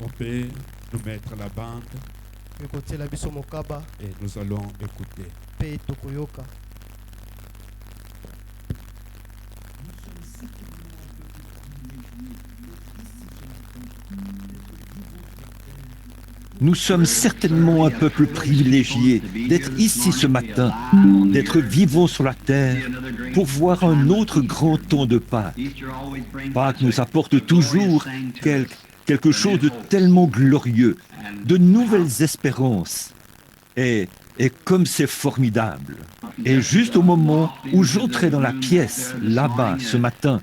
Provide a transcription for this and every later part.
On peut nous mettre la bande ekotiela biso mokaba et nous allons écouter. mpe tokoyoka. Nous sommes certainement un peuple privilégié d'être ici ce matin, d'être vivants sur la terre pour voir un autre grand temps de Pâques. Pâques nous apporte toujours quelque chose de tellement glorieux, de nouvelles espérances. Et comme c'est formidable. Et juste au moment où j'entrais dans la pièce, là-bas, ce matin,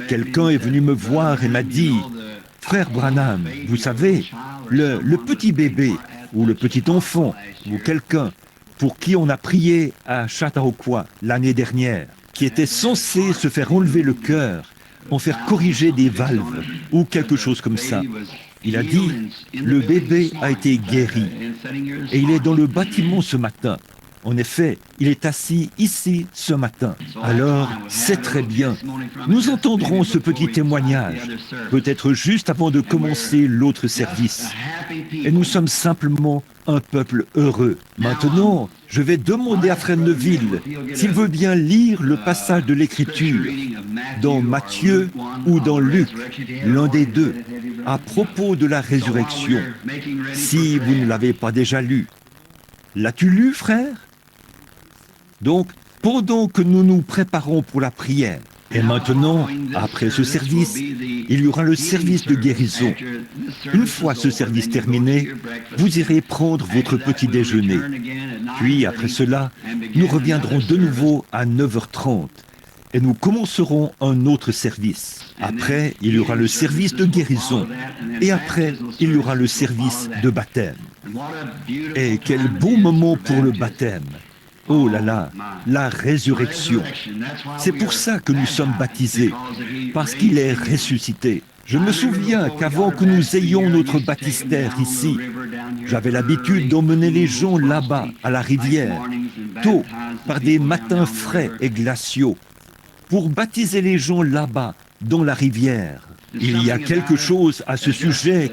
quelqu'un est venu me voir et m'a dit « Frère Branham, vous savez, le petit bébé ou le petit enfant ou quelqu'un pour qui on a prié à Chautauqua l'année dernière, qui était censé se faire enlever le cœur, en faire corriger des valves ou quelque chose comme ça. Il a dit, le bébé a été guéri et il est dans le bâtiment ce matin. En effet, il est assis ici ce matin. Alors, c'est très bien. Nous entendrons ce petit témoignage, peut-être juste avant de commencer l'autre service. Et nous sommes simplement un peuple heureux. Maintenant, je vais demander à Frère Neville s'il veut bien lire le passage de l'Écriture dans Matthieu ou dans Luc, l'un des deux, à propos de la résurrection, si vous ne l'avez pas déjà lu. L'as-tu lu, frère? Donc, pendant que nous nous préparons pour la prière, et maintenant, après ce service, il y aura le service de guérison. Une fois ce service terminé, vous irez prendre votre petit déjeuner. Puis, après cela, nous reviendrons de nouveau à 9h30 et nous commencerons un autre service. Après, il y aura le service de guérison et après, il y aura le service de baptême. Et quel beau moment pour le baptême! Oh là là, la résurrection. C'est pour ça que nous sommes baptisés, parce qu'il est ressuscité. Je me souviens qu'avant que nous ayons notre baptistère ici, j'avais l'habitude d'emmener les gens là-bas, à la rivière, tôt, par des matins frais et glaciaux, pour baptiser les gens là-bas, dans la rivière. Il y a quelque chose à ce sujet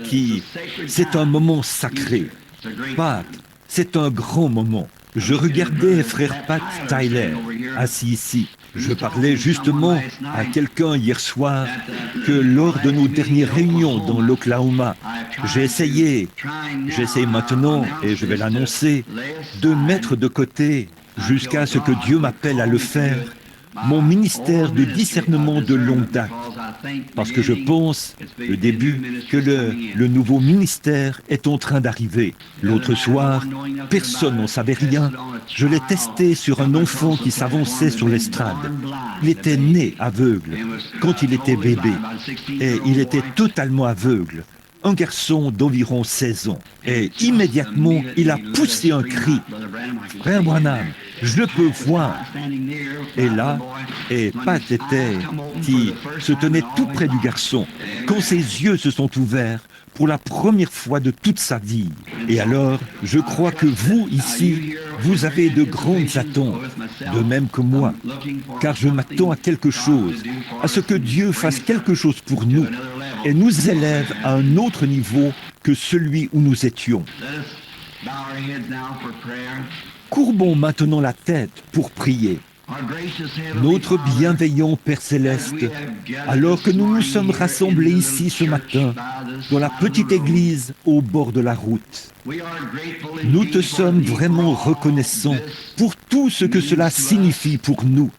c'est un moment sacré. Pâques, c'est un grand moment. Je regardais frère Pat Tyler, assis ici. Je parlais justement à quelqu'un hier soir que lors de nos dernières réunions dans l'Oklahoma, j'essaye maintenant, et je vais l'annoncer, de mettre de côté, jusqu'à ce que Dieu m'appelle à le faire, mon ministère de discernement de longue date. Parce que je pense, le début, que le nouveau ministère est en train d'arriver. L'autre soir, personne n'en savait rien. Je l'ai testé sur un enfant qui s'avançait sur l'estrade. Il était né aveugle quand il était bébé. Et il était totalement aveugle. Un garçon d'environ 16 ans. Et immédiatement, il a poussé un cri. « Frère Branham, je le peux voir !» Et là, Pat qui se tenait tout près du garçon, quand ses yeux se sont ouverts pour la première fois de toute sa vie. Et alors, je crois que vous, ici, vous avez de grandes attentes, de même que moi, car je m'attends à quelque chose, à ce que Dieu fasse quelque chose pour nous et nous élève à un autre niveau que celui où nous étions. Courbons maintenant la tête pour prier. Notre bienveillant Père Céleste, alors que nous nous sommes rassemblés ici ce matin, dans la petite église au bord de la route, nous te sommes vraiment reconnaissants pour tout ce que cela signifie pour nous,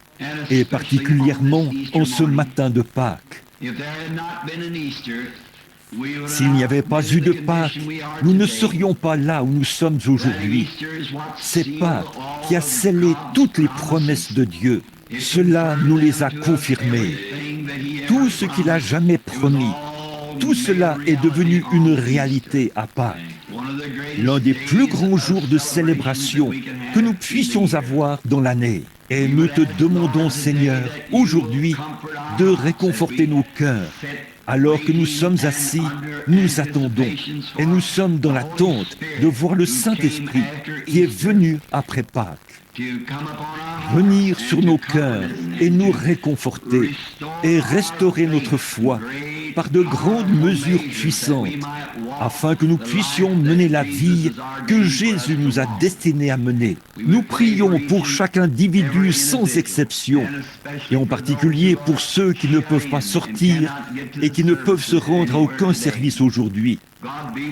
et particulièrement en ce matin de Pâques. S'il n'y avait pas eu de Pâques, nous ne serions pas là où nous sommes aujourd'hui. C'est Pâques qui a scellé toutes les promesses de Dieu. Cela nous les a confirmées. Tout ce qu'il a jamais promis, tout cela est devenu une réalité à Pâques. L'un des plus grands jours de célébration que nous puissions avoir dans l'année. Et nous te demandons, Seigneur, aujourd'hui, de réconforter nos cœurs. Alors que nous sommes assis, nous attendons et nous sommes dans l'attente de voir le Saint-Esprit qui est venu après Pâques. Venir sur nos cœurs et nous réconforter et restaurer notre foi par de grandes mesures puissantes, afin que nous puissions mener la vie que Jésus nous a destinée à mener. Nous prions pour chaque individu sans exception, et en particulier pour ceux qui ne peuvent pas sortir et qui ne peuvent se rendre à aucun service aujourd'hui.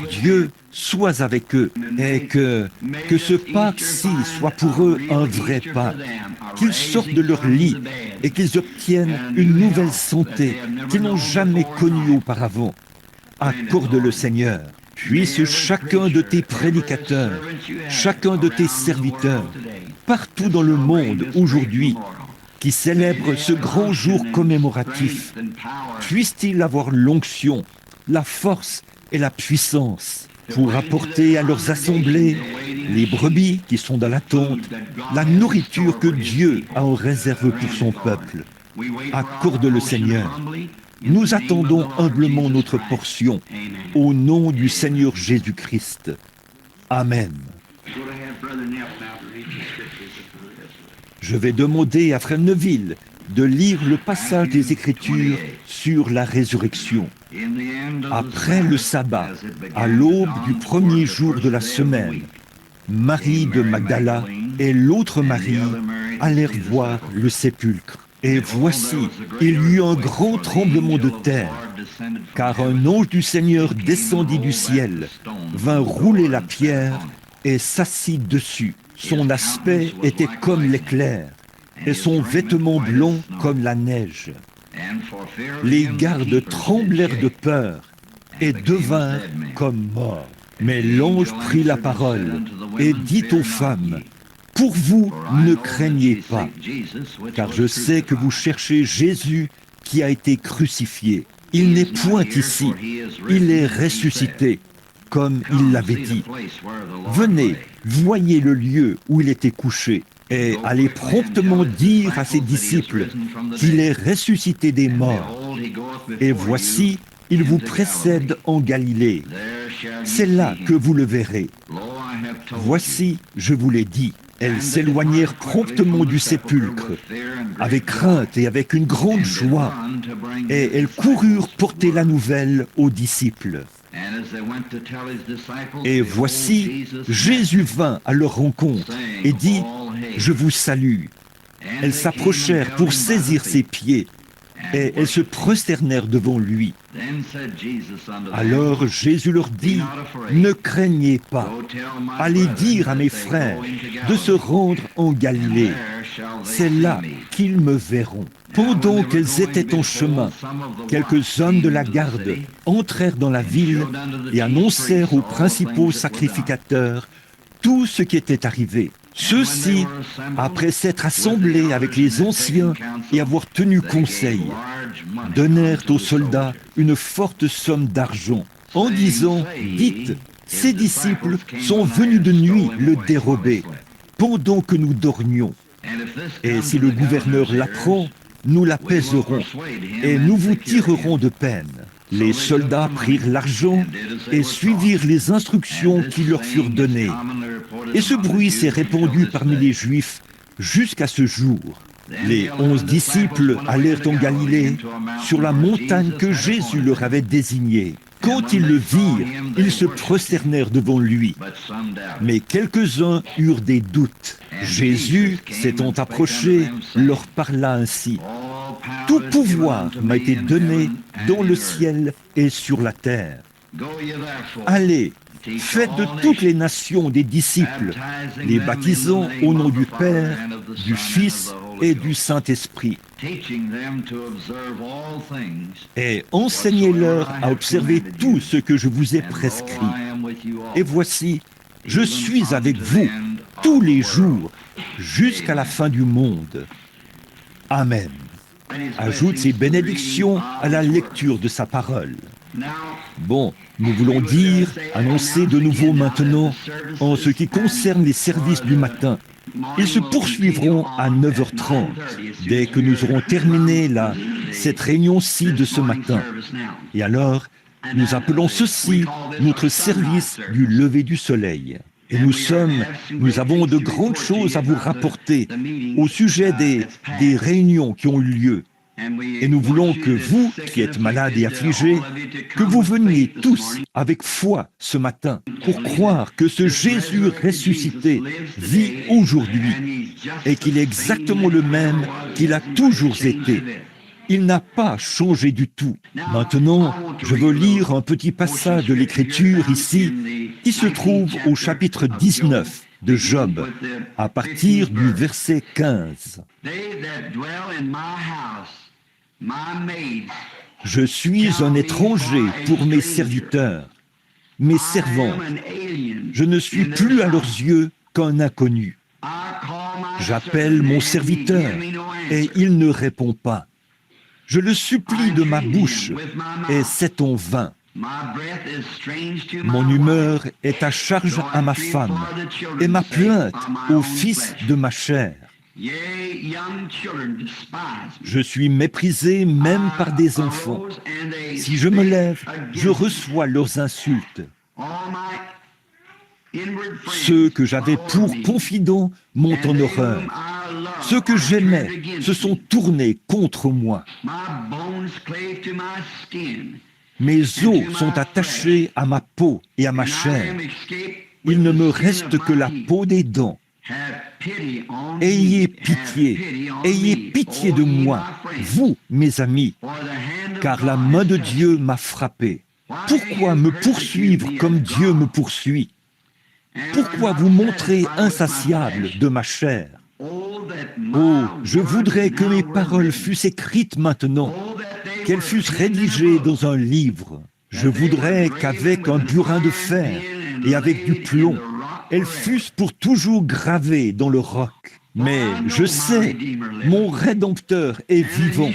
Dieu, sois avec eux, et que ce Pâques-ci soit pour eux un vrai Pâques, qu'ils sortent de leur lit et qu'ils obtiennent une nouvelle santé qu'ils n'ont jamais connue auparavant. Accorde-le, Seigneur. Puisse chacun de tes prédicateurs, chacun de tes serviteurs, partout dans le monde aujourd'hui, qui célèbre ce grand jour commémoratif, puisse-t-il avoir l'onction, la force et la puissance pour apporter à leurs assemblées les brebis qui sont dans l'attente, la nourriture que Dieu a en réserve pour son peuple. Accorde-le, Seigneur. Nous attendons humblement notre portion, au nom du Seigneur Jésus-Christ. Amen. Je vais demander à Frère Neville de lire le passage des Écritures sur la résurrection. Après le sabbat, à l'aube du premier jour de la semaine, Marie de Magdala et l'autre Marie allèrent voir le sépulcre. Et voici, il y eut un grand tremblement de terre, car un ange du Seigneur descendit du ciel, vint rouler la pierre et s'assit dessus. Son aspect était comme l'éclair, et son vêtement blond comme la neige. Les gardes tremblèrent de peur et devinrent comme morts. Mais l'ange prit la parole et dit aux femmes, « Pour vous, ne craignez pas, car je sais que vous cherchez Jésus qui a été crucifié. Il n'est point ici, il est ressuscité, comme il l'avait dit. Venez, voyez le lieu où il était couché, et allez promptement dire à ses disciples qu'il est ressuscité des morts. Et voici, il vous précède en Galilée. C'est là que vous le verrez. Voici, je vous l'ai dit. » Elles s'éloignèrent promptement du sépulcre, avec crainte et avec une grande joie, et elles coururent porter la nouvelle aux disciples. Et voici, Jésus vint à leur rencontre et dit, « Je vous salue. » Elles s'approchèrent pour saisir ses pieds, et elles se prosternèrent devant lui. Alors Jésus leur dit, « Ne craignez pas, allez dire à mes frères de se rendre en Galilée. C'est là qu'ils me verront. » Pendant qu'elles étaient en chemin, quelques hommes de la garde entrèrent dans la ville et annoncèrent aux principaux sacrificateurs tout ce qui était arrivé. Ceux-ci, après s'être assemblés avec les anciens et avoir tenu conseil, donnèrent aux soldats une forte somme d'argent, en disant, « Dites, ces disciples sont venus de nuit le dérober, pendant que nous dormions. Et si le gouverneur l'apprend, nous l'apaiserons, et nous vous tirerons de peine. » Les soldats prirent l'argent et suivirent les instructions qui leur furent données. Et ce bruit s'est répandu parmi les Juifs jusqu'à ce jour. Les 11 disciples allèrent en Galilée, sur la montagne que Jésus leur avait désignée. Quand ils le virent, ils se prosternèrent devant lui. Mais quelques-uns eurent des doutes. Jésus, s'étant approché, leur parla ainsi. « Tout pouvoir m'a été donné dans le ciel et sur la terre. Allez, faites de toutes les nations des disciples, les baptisant au nom du Père, du Fils et du Saint-Esprit. Et enseignez-leur à observer tout ce que je vous ai prescrit. Et voici, je suis avec vous tous les jours jusqu'à la fin du monde. Amen. » Ajoute ses bénédictions à la lecture de sa parole. Bon, nous voulons dire, annoncer de nouveau maintenant, en ce qui concerne les services du matin. Ils se poursuivront à 9h30, dès que nous aurons terminé cette réunion-ci de ce matin. Et alors, nous appelons ceci notre service du lever du soleil. Et nous avons de grandes choses à vous rapporter au sujet des réunions qui ont eu lieu. Et nous voulons que vous, qui êtes malades et affligés, que vous veniez tous avec foi ce matin pour croire que ce Jésus ressuscité vit aujourd'hui et qu'il est exactement le même qu'il a toujours été. Il n'a pas changé du tout. Maintenant, je veux lire un petit passage de l'Écriture ici qui se trouve au chapitre 19 de Job, à partir du verset 15. Je suis un étranger pour mes serviteurs, mes servantes. Je ne suis plus à leurs yeux qu'un inconnu. J'appelle mon serviteur et il ne répond pas. Je le supplie de ma bouche et c'est en vain. Mon humeur est à charge à ma femme et ma plainte au fils de ma chair. Je suis méprisé même par des enfants. Si je me lève, je reçois leurs insultes. Ceux que j'avais pour confidents m'ont en horreur. Ceux que j'aimais se sont tournés contre moi. Mes os sont attachés à ma peau et à ma chair. Il ne me reste que la peau des dents. Ayez pitié de moi, vous, mes amis, car la main de Dieu m'a frappé. Pourquoi me poursuivre comme Dieu me poursuit? Pourquoi vous montrer insatiable de ma chair? Oh, je voudrais que mes paroles fussent écrites maintenant, qu'elles fussent rédigées dans un livre. Je voudrais qu'avec un burin de fer et avec du plomb, elles fussent pour toujours gravées dans le roc. Mais je sais, mon Rédempteur est vivant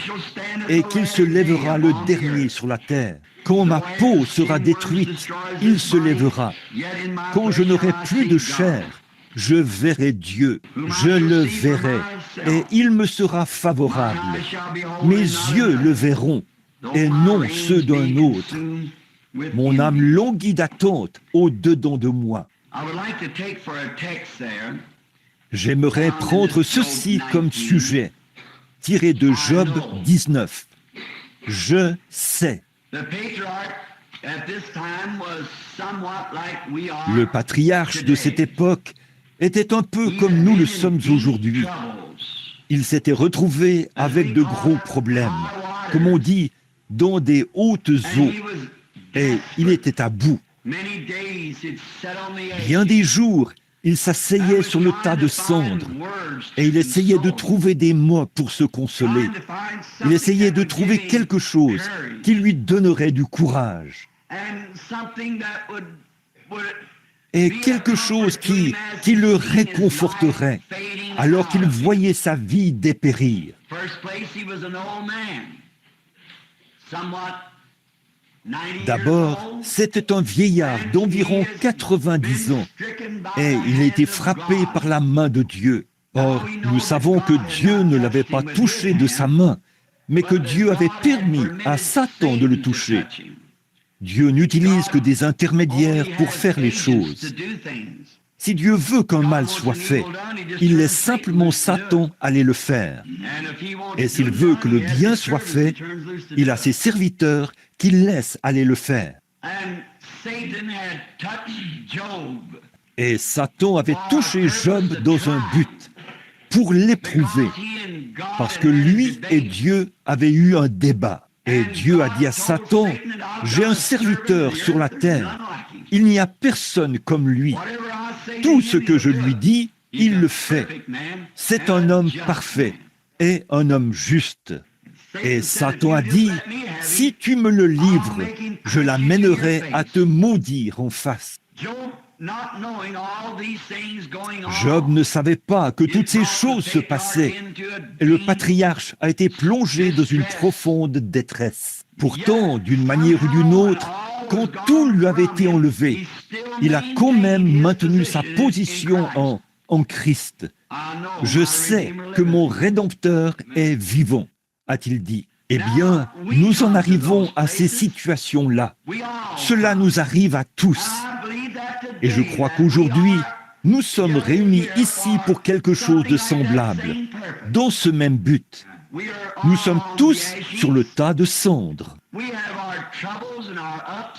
et qu'il se lèvera le dernier sur la terre. Quand ma peau sera détruite, il se lèvera. Quand je n'aurai plus de chair, je verrai Dieu, je le verrai, et il me sera favorable. Mes yeux le verront, et non ceux d'un autre. Mon âme languit d'attente au-dedans de moi. J'aimerais prendre ceci comme sujet, tiré de Job 19. Je sais. Le patriarche de cette époque était un peu comme nous le sommes aujourd'hui. Il s'était retrouvé avec de gros problèmes, comme on dit, dans des hautes eaux, et il était à bout. Bien des jours, il s'asseyait sur le tas de cendres et il essayait de trouver des mots pour se consoler. Il essayait de trouver quelque chose qui lui donnerait du courage. Et quelque chose qui le réconforterait alors qu'il voyait sa vie dépérir. D'abord, c'était un vieillard d'environ 90 ans et il a été frappé par la main de Dieu. Or, nous savons que Dieu ne l'avait pas touché de sa main, mais que Dieu avait permis à Satan de le toucher. Dieu n'utilise que des intermédiaires pour faire les choses. Si Dieu veut qu'un mal soit fait, il laisse simplement Satan aller le faire. Et s'il veut que le bien soit fait, il a ses serviteurs qu'il laisse aller le faire. Et Satan avait touché Job dans un but, pour l'éprouver, parce que lui et Dieu avaient eu un débat. Et Dieu a dit à Satan, « J'ai un serviteur sur la terre, il n'y a personne comme lui. Tout ce que je lui dis, il le fait. C'est un homme parfait et un homme juste. » Et Satan a dit, « Si tu me le livres, je l'amènerai à te maudire en face. » Job ne savait pas que toutes ces choses se passaient et le patriarche a été plongé dans une profonde détresse. Pourtant, d'une manière ou d'une autre, quand tout lui avait été enlevé, il a quand même maintenu sa position en Christ. « Je sais que mon Rédempteur est vivant », a-t-il dit. Eh bien, nous en arrivons à ces situations-là. Cela nous arrive à tous. Et je crois qu'aujourd'hui, nous sommes réunis ici pour quelque chose de semblable, dans ce même but. Nous sommes tous sur le tas de cendres.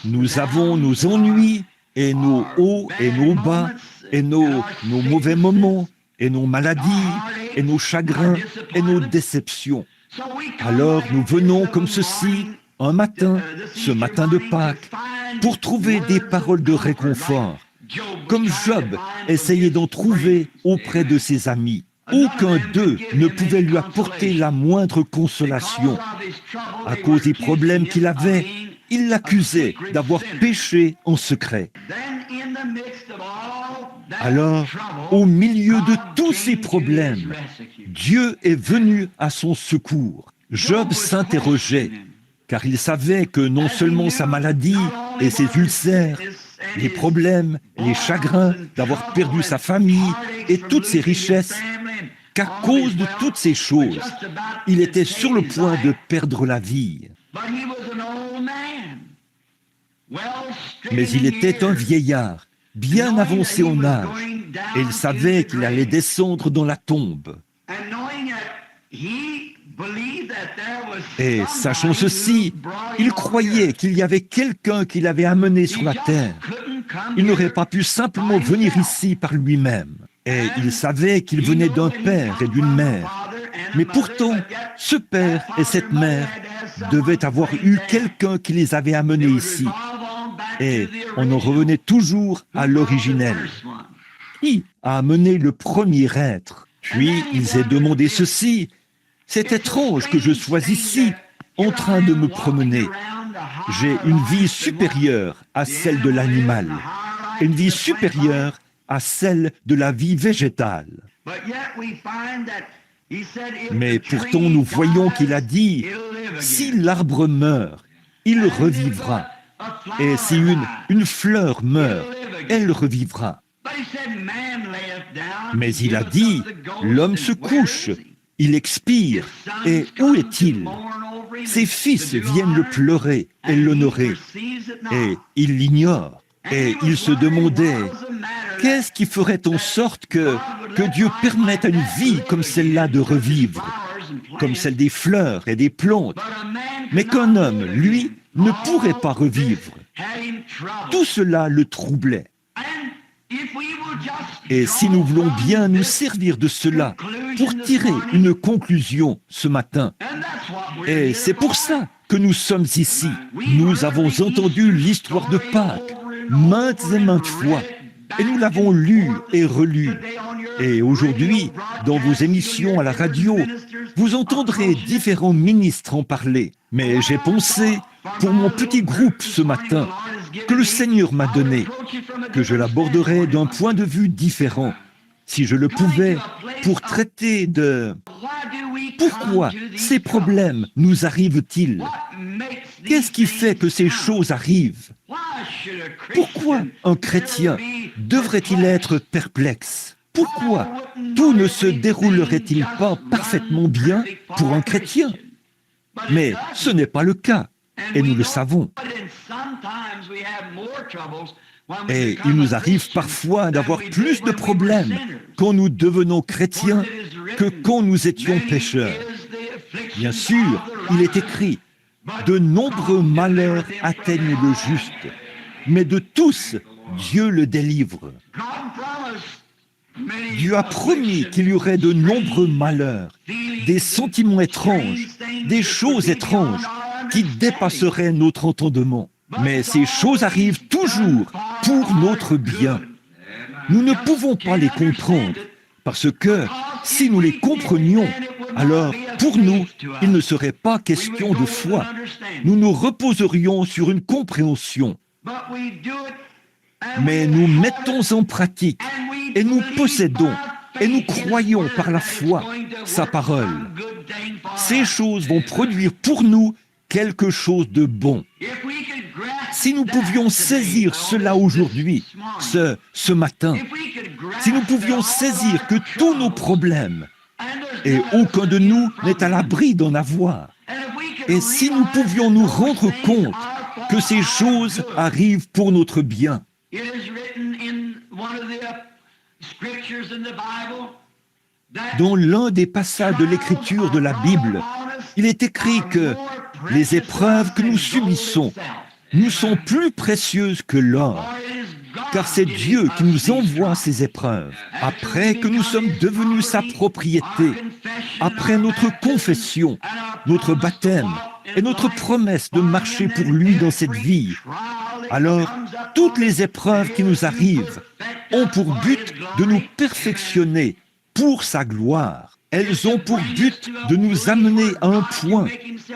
Nous avons nos ennuis et nos hauts et nos bas et nos mauvais moments et nos maladies et nos chagrins et nos déceptions. Alors nous venons comme ceci un matin, ce matin de Pâques, pour trouver des paroles de réconfort, comme Job essayait d'en trouver auprès de ses amis. Aucun d'eux ne pouvait lui apporter la moindre consolation. À cause des problèmes qu'il avait, il l'accusait d'avoir péché en secret. Alors, au milieu de tous ces problèmes, Dieu est venu à son secours. Job s'interrogeait, car il savait que non seulement sa maladie et ses ulcères, les problèmes, les chagrins d'avoir perdu sa famille et toutes ses richesses, qu'à cause de toutes ces choses, il était sur le point de perdre la vie. Mais il était un vieillard, bien avancé en âge, et il savait qu'il allait descendre dans la tombe. Et sachant ceci, il croyait qu'il y avait quelqu'un qui l'avait amené sur la terre. Il n'aurait pas pu simplement venir ici par lui-même. Et il savait qu'il venait d'un père et d'une mère. Mais pourtant, ce père et cette mère devaient avoir eu quelqu'un qui les avait amenés ici. Et on en revenait toujours à l'originel. Qui a amené le premier être? Puis il s'est demandé ceci: c'est étrange que je sois ici, en train de me promener. J'ai une vie supérieure à celle de l'animal, une vie supérieure à celle de la vie végétale. Mais pourtant nous voyons qu'il a dit, si l'arbre meurt, il revivra. Et si une fleur meurt, elle revivra. Mais il a dit, l'homme se couche, il expire, et où est-il? Ses fils viennent le pleurer et l'honorer, et il l'ignore. Et il se demandait, qu'est-ce qui ferait en sorte que Dieu permette à une vie comme celle-là de revivre, comme celle des fleurs et des plantes, mais qu'un homme, lui, ne pourrait pas revivre. Tout cela le troublait. Et si nous voulons bien nous servir de cela pour tirer une conclusion ce matin, et c'est pour ça que nous sommes ici, nous avons entendu l'histoire de Pâques maintes et maintes fois, et nous l'avons lu et relu. Et aujourd'hui, dans vos émissions à la radio, vous entendrez différents ministres en parler. Mais j'ai pensé, pour mon petit groupe ce matin, que le Seigneur m'a donné, que je l'aborderais d'un point de vue différent, si je le pouvais, pour traiter de pourquoi ces problèmes nous arrivent-ils? Qu'est-ce qui fait que ces choses arrivent? Pourquoi un chrétien devrait-il être perplexe? Pourquoi tout ne se déroulerait-il pas parfaitement bien pour un chrétien? Mais ce n'est pas le cas, et nous le savons. Et il nous arrive parfois d'avoir plus de problèmes quand nous devenons chrétiens que quand nous étions pécheurs. Bien sûr, il est écrit, de nombreux malheurs atteignent le juste, mais de tous, Dieu le délivre. Dieu a promis qu'il y aurait de nombreux malheurs, des sentiments étranges, des choses étranges qui dépasseraient notre entendement. Mais ces choses arrivent toujours pour notre bien. Nous ne pouvons pas les comprendre, parce que si nous les comprenions, alors pour nous, il ne serait pas question de foi. Nous nous reposerions sur une compréhension. Mais nous mettons en pratique, et nous possédons, et nous croyons par la foi sa parole. Ces choses vont produire pour nous quelque chose de bon. Si nous pouvions saisir cela aujourd'hui, ce matin, si nous pouvions saisir que tous nos problèmes, et aucun de nous n'est à l'abri d'en avoir, et si nous pouvions nous rendre compte que ces choses arrivent pour notre bien. Dans l'un des passages de l'écriture de la Bible, il est écrit que les épreuves que nous subissons nous sont plus précieuses que l'or, car c'est Dieu qui nous envoie ces épreuves. Après que nous sommes devenus sa propriété, après notre confession, notre baptême et notre promesse de marcher pour lui dans cette vie, alors toutes les épreuves qui nous arrivent ont pour but de nous perfectionner pour sa gloire. Elles ont pour but de nous amener à un point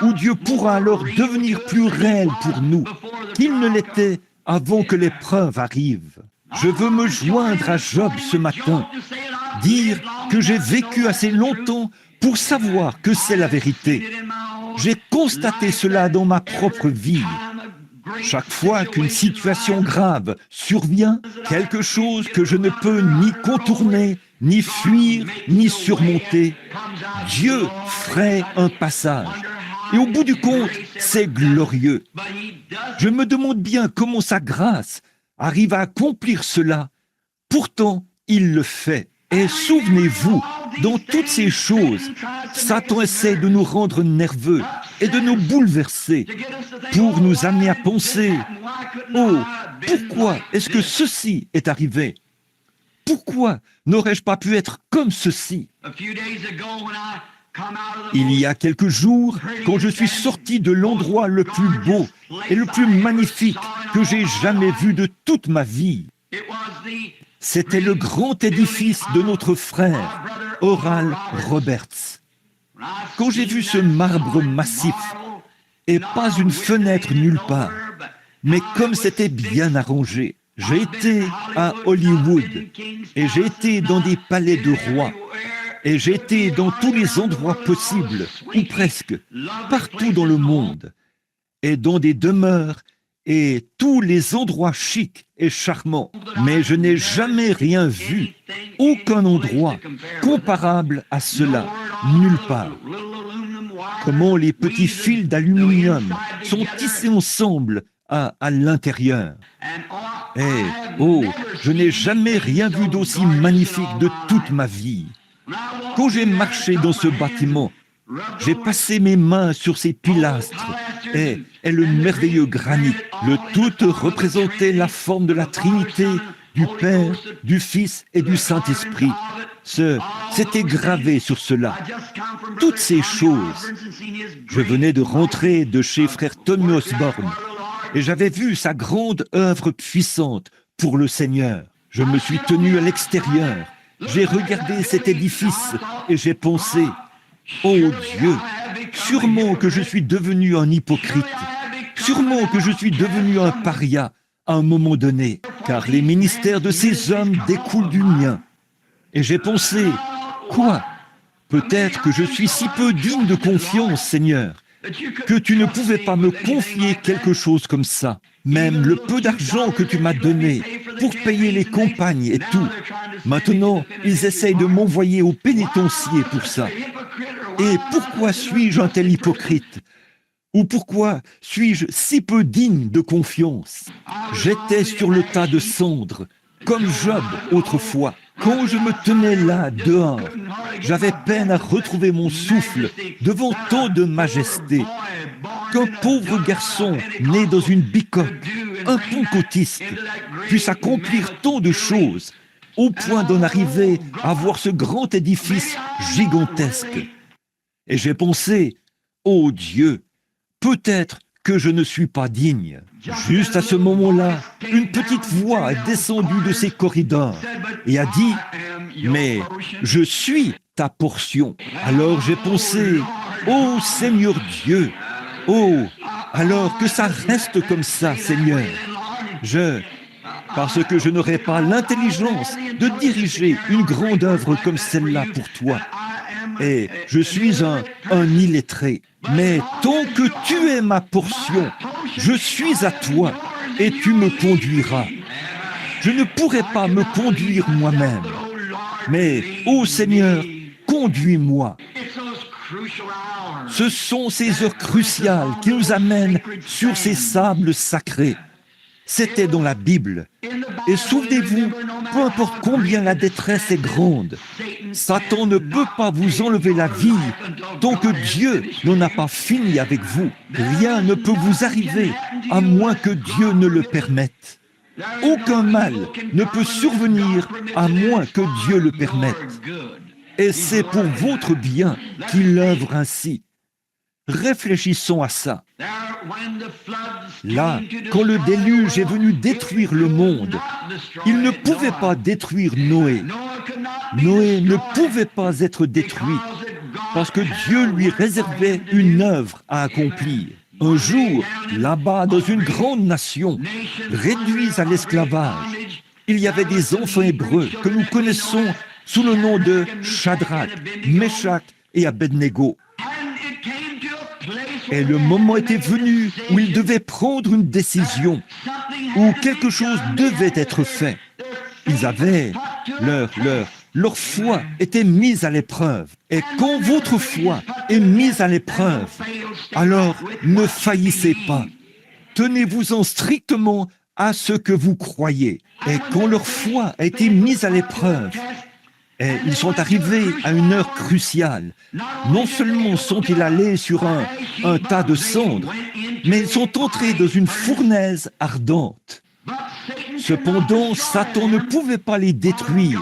où Dieu pourra alors devenir plus réel pour nous qu'il ne l'était avant que l'épreuve arrive. Je veux me joindre à Job ce matin, dire que j'ai vécu assez longtemps pour savoir que c'est la vérité. J'ai constaté cela dans ma propre vie. Chaque fois qu'une situation grave survient, quelque chose que je ne peux ni contourner, ni fuir, ni surmonter, Dieu ferait un passage. Et au bout du compte, c'est glorieux. Je me demande bien comment sa grâce arrive à accomplir cela. Pourtant, il le fait. Et souvenez-vous, dans toutes ces choses, Satan essaie de nous rendre nerveux et de nous bouleverser pour nous amener à penser « Oh, pourquoi est-ce que ceci est arrivé? Pourquoi n'aurais-je pas pu être comme ceci ?» Il y a quelques jours, quand je suis sorti de l'endroit le plus beau et le plus magnifique que j'ai jamais vu de toute ma vie, c'était le grand édifice de notre frère, Oral Roberts. Quand j'ai vu ce marbre massif, et pas une fenêtre nulle part, mais comme c'était bien arrangé, j'ai été à Hollywood, et j'ai été dans des palais de rois, et j'ai été dans tous les endroits possibles, ou presque, partout dans le monde, et dans des demeures, et tous les endroits chics et charmants. Mais je n'ai jamais rien vu, aucun endroit comparable à cela, nulle part. Comment les petits fils d'aluminium sont tissés ensemble à l'intérieur. Et, oh, je n'ai jamais rien vu d'aussi magnifique de toute ma vie. Quand j'ai marché dans ce bâtiment, j'ai passé mes mains sur ces pilastres et le merveilleux granit. Le tout représentait la forme de la Trinité, du Père, du Fils et du Saint-Esprit. C'était gravé sur cela. Toutes ces choses. Je venais de rentrer de chez frère Tommy Osborne et j'avais vu sa grande œuvre puissante pour le Seigneur. Je me suis tenu à l'extérieur. J'ai regardé cet édifice et j'ai pensé, oh Dieu, sûrement que je suis devenu un hypocrite, sûrement que je suis devenu un paria à un moment donné, car les ministères de ces hommes découlent du mien. Et j'ai pensé, quoi? Peut-être que je suis si peu digne de confiance, Seigneur, que tu ne pouvais pas me confier quelque chose comme ça. Même le peu d'argent que tu m'as donné pour payer les compagnes et tout. Maintenant, ils essayent de m'envoyer au pénitencier pour ça. Et pourquoi suis-je un tel hypocrite? Ou pourquoi suis-je si peu digne de confiance? J'étais sur le tas de cendres, comme Job autrefois. Quand je me tenais là, dehors, j'avais peine à retrouver mon souffle devant tant de majesté. Qu'un pauvre garçon né dans une bicoque, un pentecôtiste, puisse accomplir tant de choses, au point d'en arriver à voir ce grand édifice gigantesque. Et j'ai pensé, ô Dieu, peut-être que je ne suis pas digne. Juste à ce moment-là, une petite voix est descendue de ces corridors et a dit, mais je suis ta portion. Alors j'ai pensé, ô Seigneur Dieu, oh, alors que ça reste comme ça, Seigneur. Parce que je n'aurai pas l'intelligence de diriger une grande œuvre comme celle-là pour toi. Et je suis un illettré. Mais tant que tu es ma portion, je suis à toi et tu me conduiras. Je ne pourrai pas me conduire moi-même. Mais, ô Seigneur, conduis-moi. Ce sont ces heures cruciales qui nous amènent sur ces sables sacrés. C'était dans la Bible. Et souvenez-vous, peu importe combien la détresse est grande, Satan ne peut pas vous enlever la vie tant que Dieu n'en a pas fini avec vous. Rien ne peut vous arriver à moins que Dieu ne le permette. Aucun mal ne peut survenir à moins que Dieu le permette. Et c'est pour votre bien qu'il œuvre ainsi. Réfléchissons à ça. Là, quand le déluge est venu détruire le monde, il ne pouvait pas détruire Noé. Noé ne pouvait pas être détruit parce que Dieu lui réservait une œuvre à accomplir. Un jour, là-bas, dans une grande nation, réduite à l'esclavage, il y avait des enfants hébreux que nous connaissons sous le nom de Shadrach, Meshach et Abednego. Et le moment était venu où ils devaient prendre une décision, où quelque chose devait être fait. Ils avaient leur foi était mise à l'épreuve. Et quand votre foi est mise à l'épreuve, alors ne faillissez pas. Tenez-vous-en strictement à ce que vous croyez. Et quand leur foi a été mise à l'épreuve, et ils sont arrivés à une heure cruciale. Non seulement sont-ils allés sur un tas de cendres, mais ils sont entrés dans une fournaise ardente. Cependant, Satan ne pouvait pas les détruire,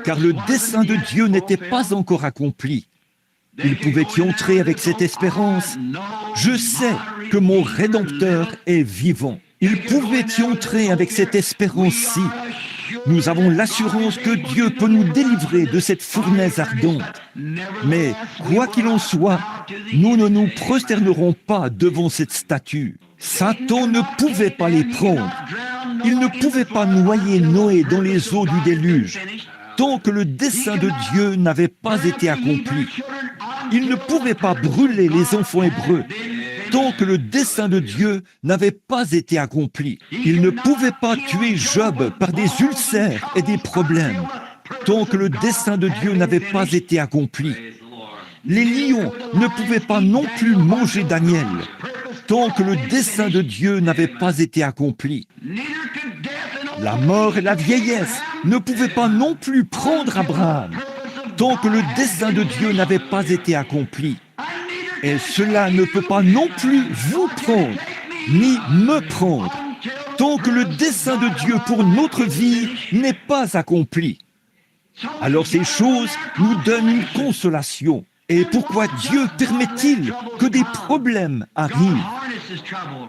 car le dessein de Dieu n'était pas encore accompli. Ils pouvaient y entrer avec cette espérance. Je sais que mon Rédempteur est vivant. Ils pouvaient y entrer avec cette espérance-ci. Nous avons l'assurance que Dieu peut nous délivrer de cette fournaise ardente. Mais, quoi qu'il en soit, nous ne nous prosternerons pas devant cette statue. Satan ne pouvait pas les prendre. Il ne pouvait pas noyer Noé dans les eaux du déluge, tant que le dessein de Dieu n'avait pas été accompli. Il ne pouvait pas brûler les enfants hébreux, tant que le dessein de Dieu n'avait pas été accompli. Il ne pouvait pas tuer Job par des ulcères et des problèmes, tant que le dessein de Dieu n'avait pas été accompli. Les lions ne pouvaient pas non plus manger Daniel, tant que le dessein de Dieu n'avait pas été accompli. La mort et la vieillesse ne pouvaient pas non plus prendre Abraham, tant que le dessein de Dieu n'avait pas été accompli. Et cela ne peut pas non plus vous prendre, ni me prendre, tant que le dessein de Dieu pour notre vie n'est pas accompli. Alors ces choses nous donnent une consolation. Et pourquoi Dieu permet-il que des problèmes arrivent?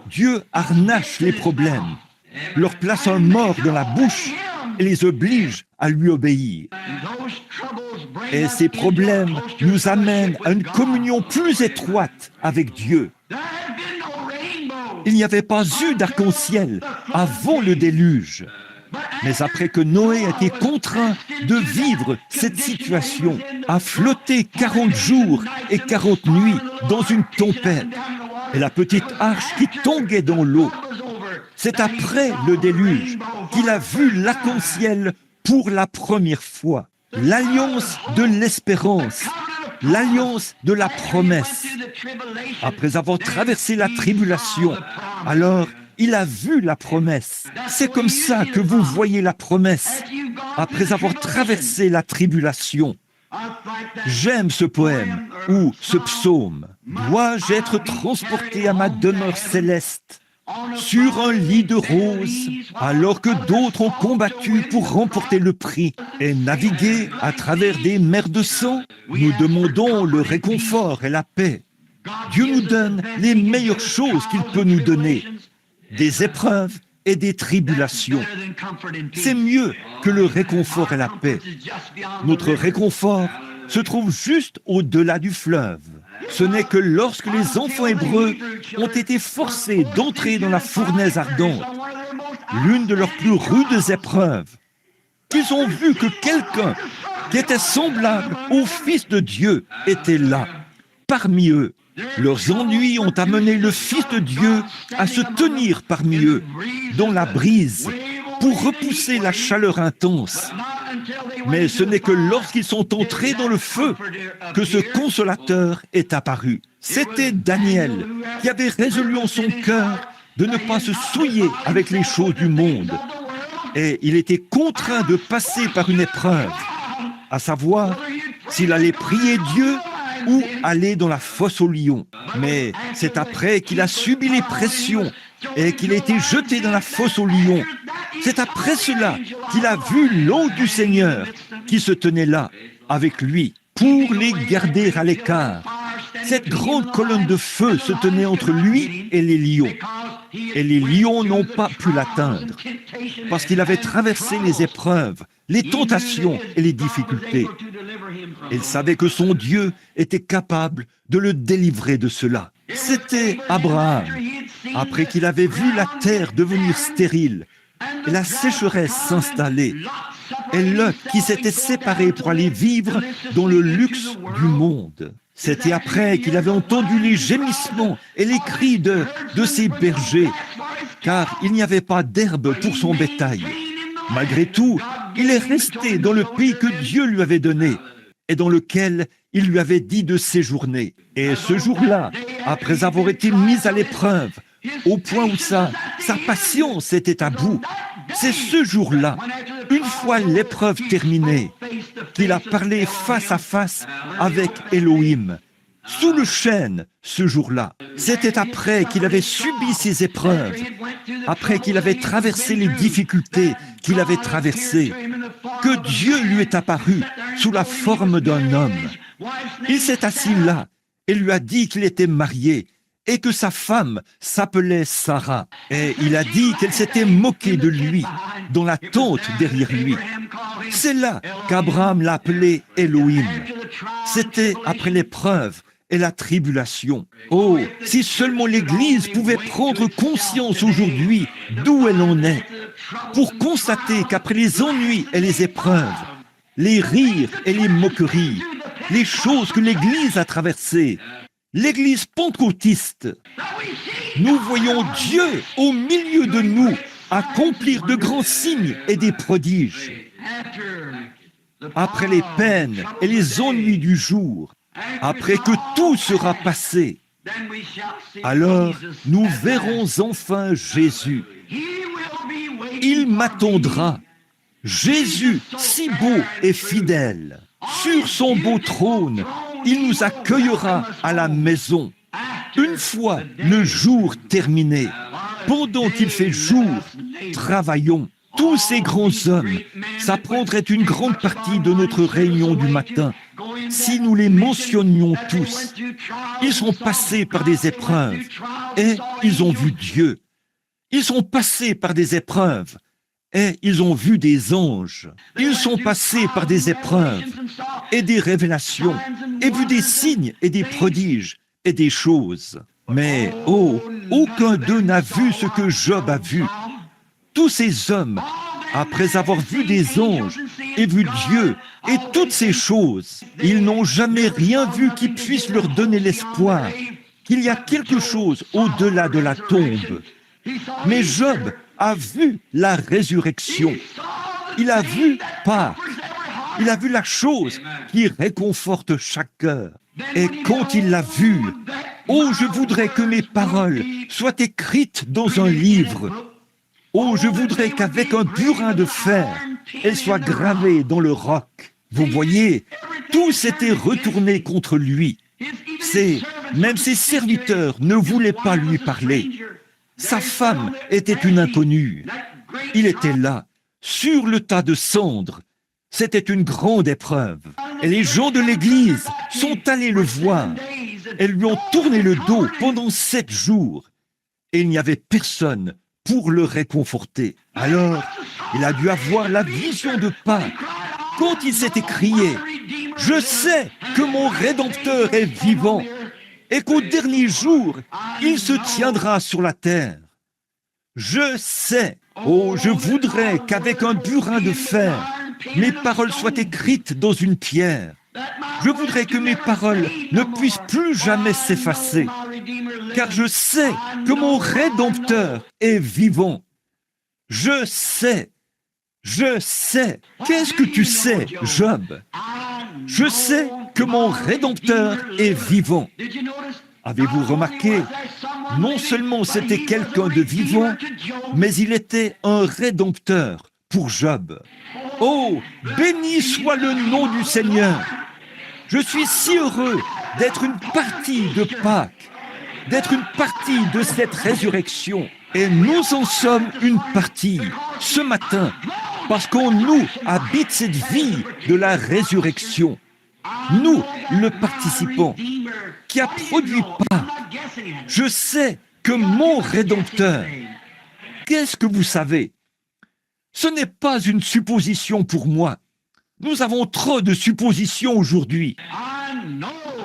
Dieu harnache les problèmes, leur place un mort dans la bouche et les oblige à lui obéir. Et ces problèmes nous amènent à une communion plus étroite avec Dieu. Il n'y avait pas eu d'arc-en-ciel avant le déluge. Mais après que Noé a été contraint de vivre cette situation, à flotter 40 jours et 40 nuits dans une tempête, et la petite arche qui tanguait dans l'eau, c'est après le déluge qu'il a vu l'arc-en-ciel pour la première fois. L'alliance de l'espérance, l'alliance de la promesse. Après avoir traversé la tribulation, alors il a vu la promesse. C'est comme ça que vous voyez la promesse, après avoir traversé la tribulation. J'aime ce poème, ou ce psaume. Dois-je être transporté à ma demeure céleste, sur un lit de roses, alors que d'autres ont combattu pour remporter le prix et naviguer à travers des mers de sang? Nous demandons le réconfort et la paix. Dieu nous donne les meilleures choses qu'il peut nous donner, des épreuves et des tribulations. C'est mieux que le réconfort et la paix. Notre réconfort se trouve juste au-delà du fleuve. Ce n'est que lorsque les enfants hébreux ont été forcés d'entrer dans la fournaise ardente, l'une de leurs plus rudes épreuves, qu'ils ont vu que quelqu'un qui était semblable au Fils de Dieu était là, parmi eux. Leurs ennuis ont amené le Fils de Dieu à se tenir parmi eux, dans la brise, pour repousser la chaleur intense. Mais ce n'est que lorsqu'ils sont entrés dans le feu que ce consolateur est apparu. C'était Daniel qui avait résolu en son cœur de ne pas se souiller avec les choses du monde. et il était contraint de passer par une épreuve, à savoir s'il allait prier Dieu ou aller dans la fosse aux lions. Mais c'est après qu'il a subi les pressions et qu'il a été jeté dans la fosse aux lions. C'est après cela qu'il a vu l'ange du Seigneur qui se tenait là avec lui pour les garder à l'écart. Cette grande colonne de feu se tenait entre lui et les lions. Et les lions n'ont pas pu l'atteindre parce qu'il avait traversé les épreuves, les tentations et les difficultés. Il savait que son Dieu était capable de le délivrer de cela. C'était Abraham, après qu'il avait vu la terre devenir stérile et la sécheresse s'installer, et Lot qui s'était séparé pour aller vivre dans le luxe du monde. C'était après qu'il avait entendu les gémissements et les cris de ses bergers, car il n'y avait pas d'herbe pour son bétail. Malgré tout, il est resté dans le pays que Dieu lui avait donné et dans lequel il lui avait dit de séjourner. Et ce jour-là, après avoir été mis à l'épreuve, au point où sa patience était à bout, c'est ce jour-là, une fois l'épreuve terminée, qu'il a parlé face à face avec Elohim, sous le chêne, ce jour-là. C'était après qu'il avait subi ces épreuves, après qu'il avait traversé les difficultés qu'il avait traversées, que Dieu lui est apparu sous la forme d'un homme. Il s'est assis là et lui a dit qu'il était marié et que sa femme s'appelait Sarah. Et il a dit qu'elle s'était moquée de lui dans la tente derrière lui. C'est là qu'Abraham l'a appelé Elohim. C'était après l'épreuve et la tribulation. Oh, si seulement l'Église pouvait prendre conscience aujourd'hui d'où elle en est, pour constater qu'après les ennuis et les épreuves, les rires et les moqueries, les choses que l'Église a traversées, l'Église pentecôtiste, nous voyons Dieu au milieu de nous accomplir de grands signes et des prodiges. Après les peines et les ennuis du jour, après que tout sera passé, alors nous verrons enfin Jésus. Il m'attendra. Jésus, si beau et fidèle, sur son beau trône, il nous accueillera à la maison. Une fois le jour terminé, pendant qu'il fait jour, travaillons. Tous ces grands hommes, ça prendrait une grande partie de notre réunion du matin si nous les mentionnions tous. Ils sont passés par des épreuves et ils ont vu Dieu. Ils sont passés par des épreuves et ils ont vu des anges. Ils sont passés par des épreuves et des révélations et vu des signes et des prodiges et des choses. Mais, oh, aucun d'eux n'a vu ce que Job a vu. Tous ces hommes, après avoir vu des anges et vu Dieu et toutes ces choses, ils n'ont jamais rien vu qui puisse leur donner l'espoir qu'il y a quelque chose au-delà de la tombe. Mais Job a vu la résurrection. Il a vu Pâques. Il a vu la chose qui réconforte chaque cœur. Et quand il l'a vu, oh, je voudrais que mes paroles soient écrites dans un livre. Oh, je voudrais qu'avec un burin de fer, elles soient gravées dans le roc. Vous voyez, tout s'était retourné contre lui. Même ses serviteurs ne voulaient pas lui parler. Sa femme était une inconnue. Il était là, sur le tas de cendres. C'était une grande épreuve. Et les gens de l'Église sont allés le voir. Et lui ont tourné le dos pendant 7 jours. Et il n'y avait personne pour le réconforter. Alors, il a dû avoir la vision de Pâques quand il s'est écrié « Je sais que mon Rédempteur est vivant et qu'au dernier jour, il se tiendra sur la terre. Je sais, oh, je voudrais qu'avec un burin de fer, mes paroles soient écrites dans une pierre. Je voudrais que mes paroles ne puissent plus jamais s'effacer, car je sais que mon Rédempteur est vivant. Je sais. Qu'est-ce que tu sais, Job? Je sais que mon Rédempteur est vivant. Avez-vous remarqué? Non seulement c'était quelqu'un de vivant, mais il était un Rédempteur pour Job. Oh, béni soit le nom du Seigneur. Je suis si heureux d'être une partie de Pâques, d'être une partie de cette résurrection. Et nous en sommes une partie ce matin, parce qu'en nous habite cette vie de la résurrection. Nous, le participant, qui a produit Pâques, je sais que mon Rédempteur, qu'est-ce que vous savez? Ce n'est pas une supposition pour moi. Nous avons trop de suppositions aujourd'hui.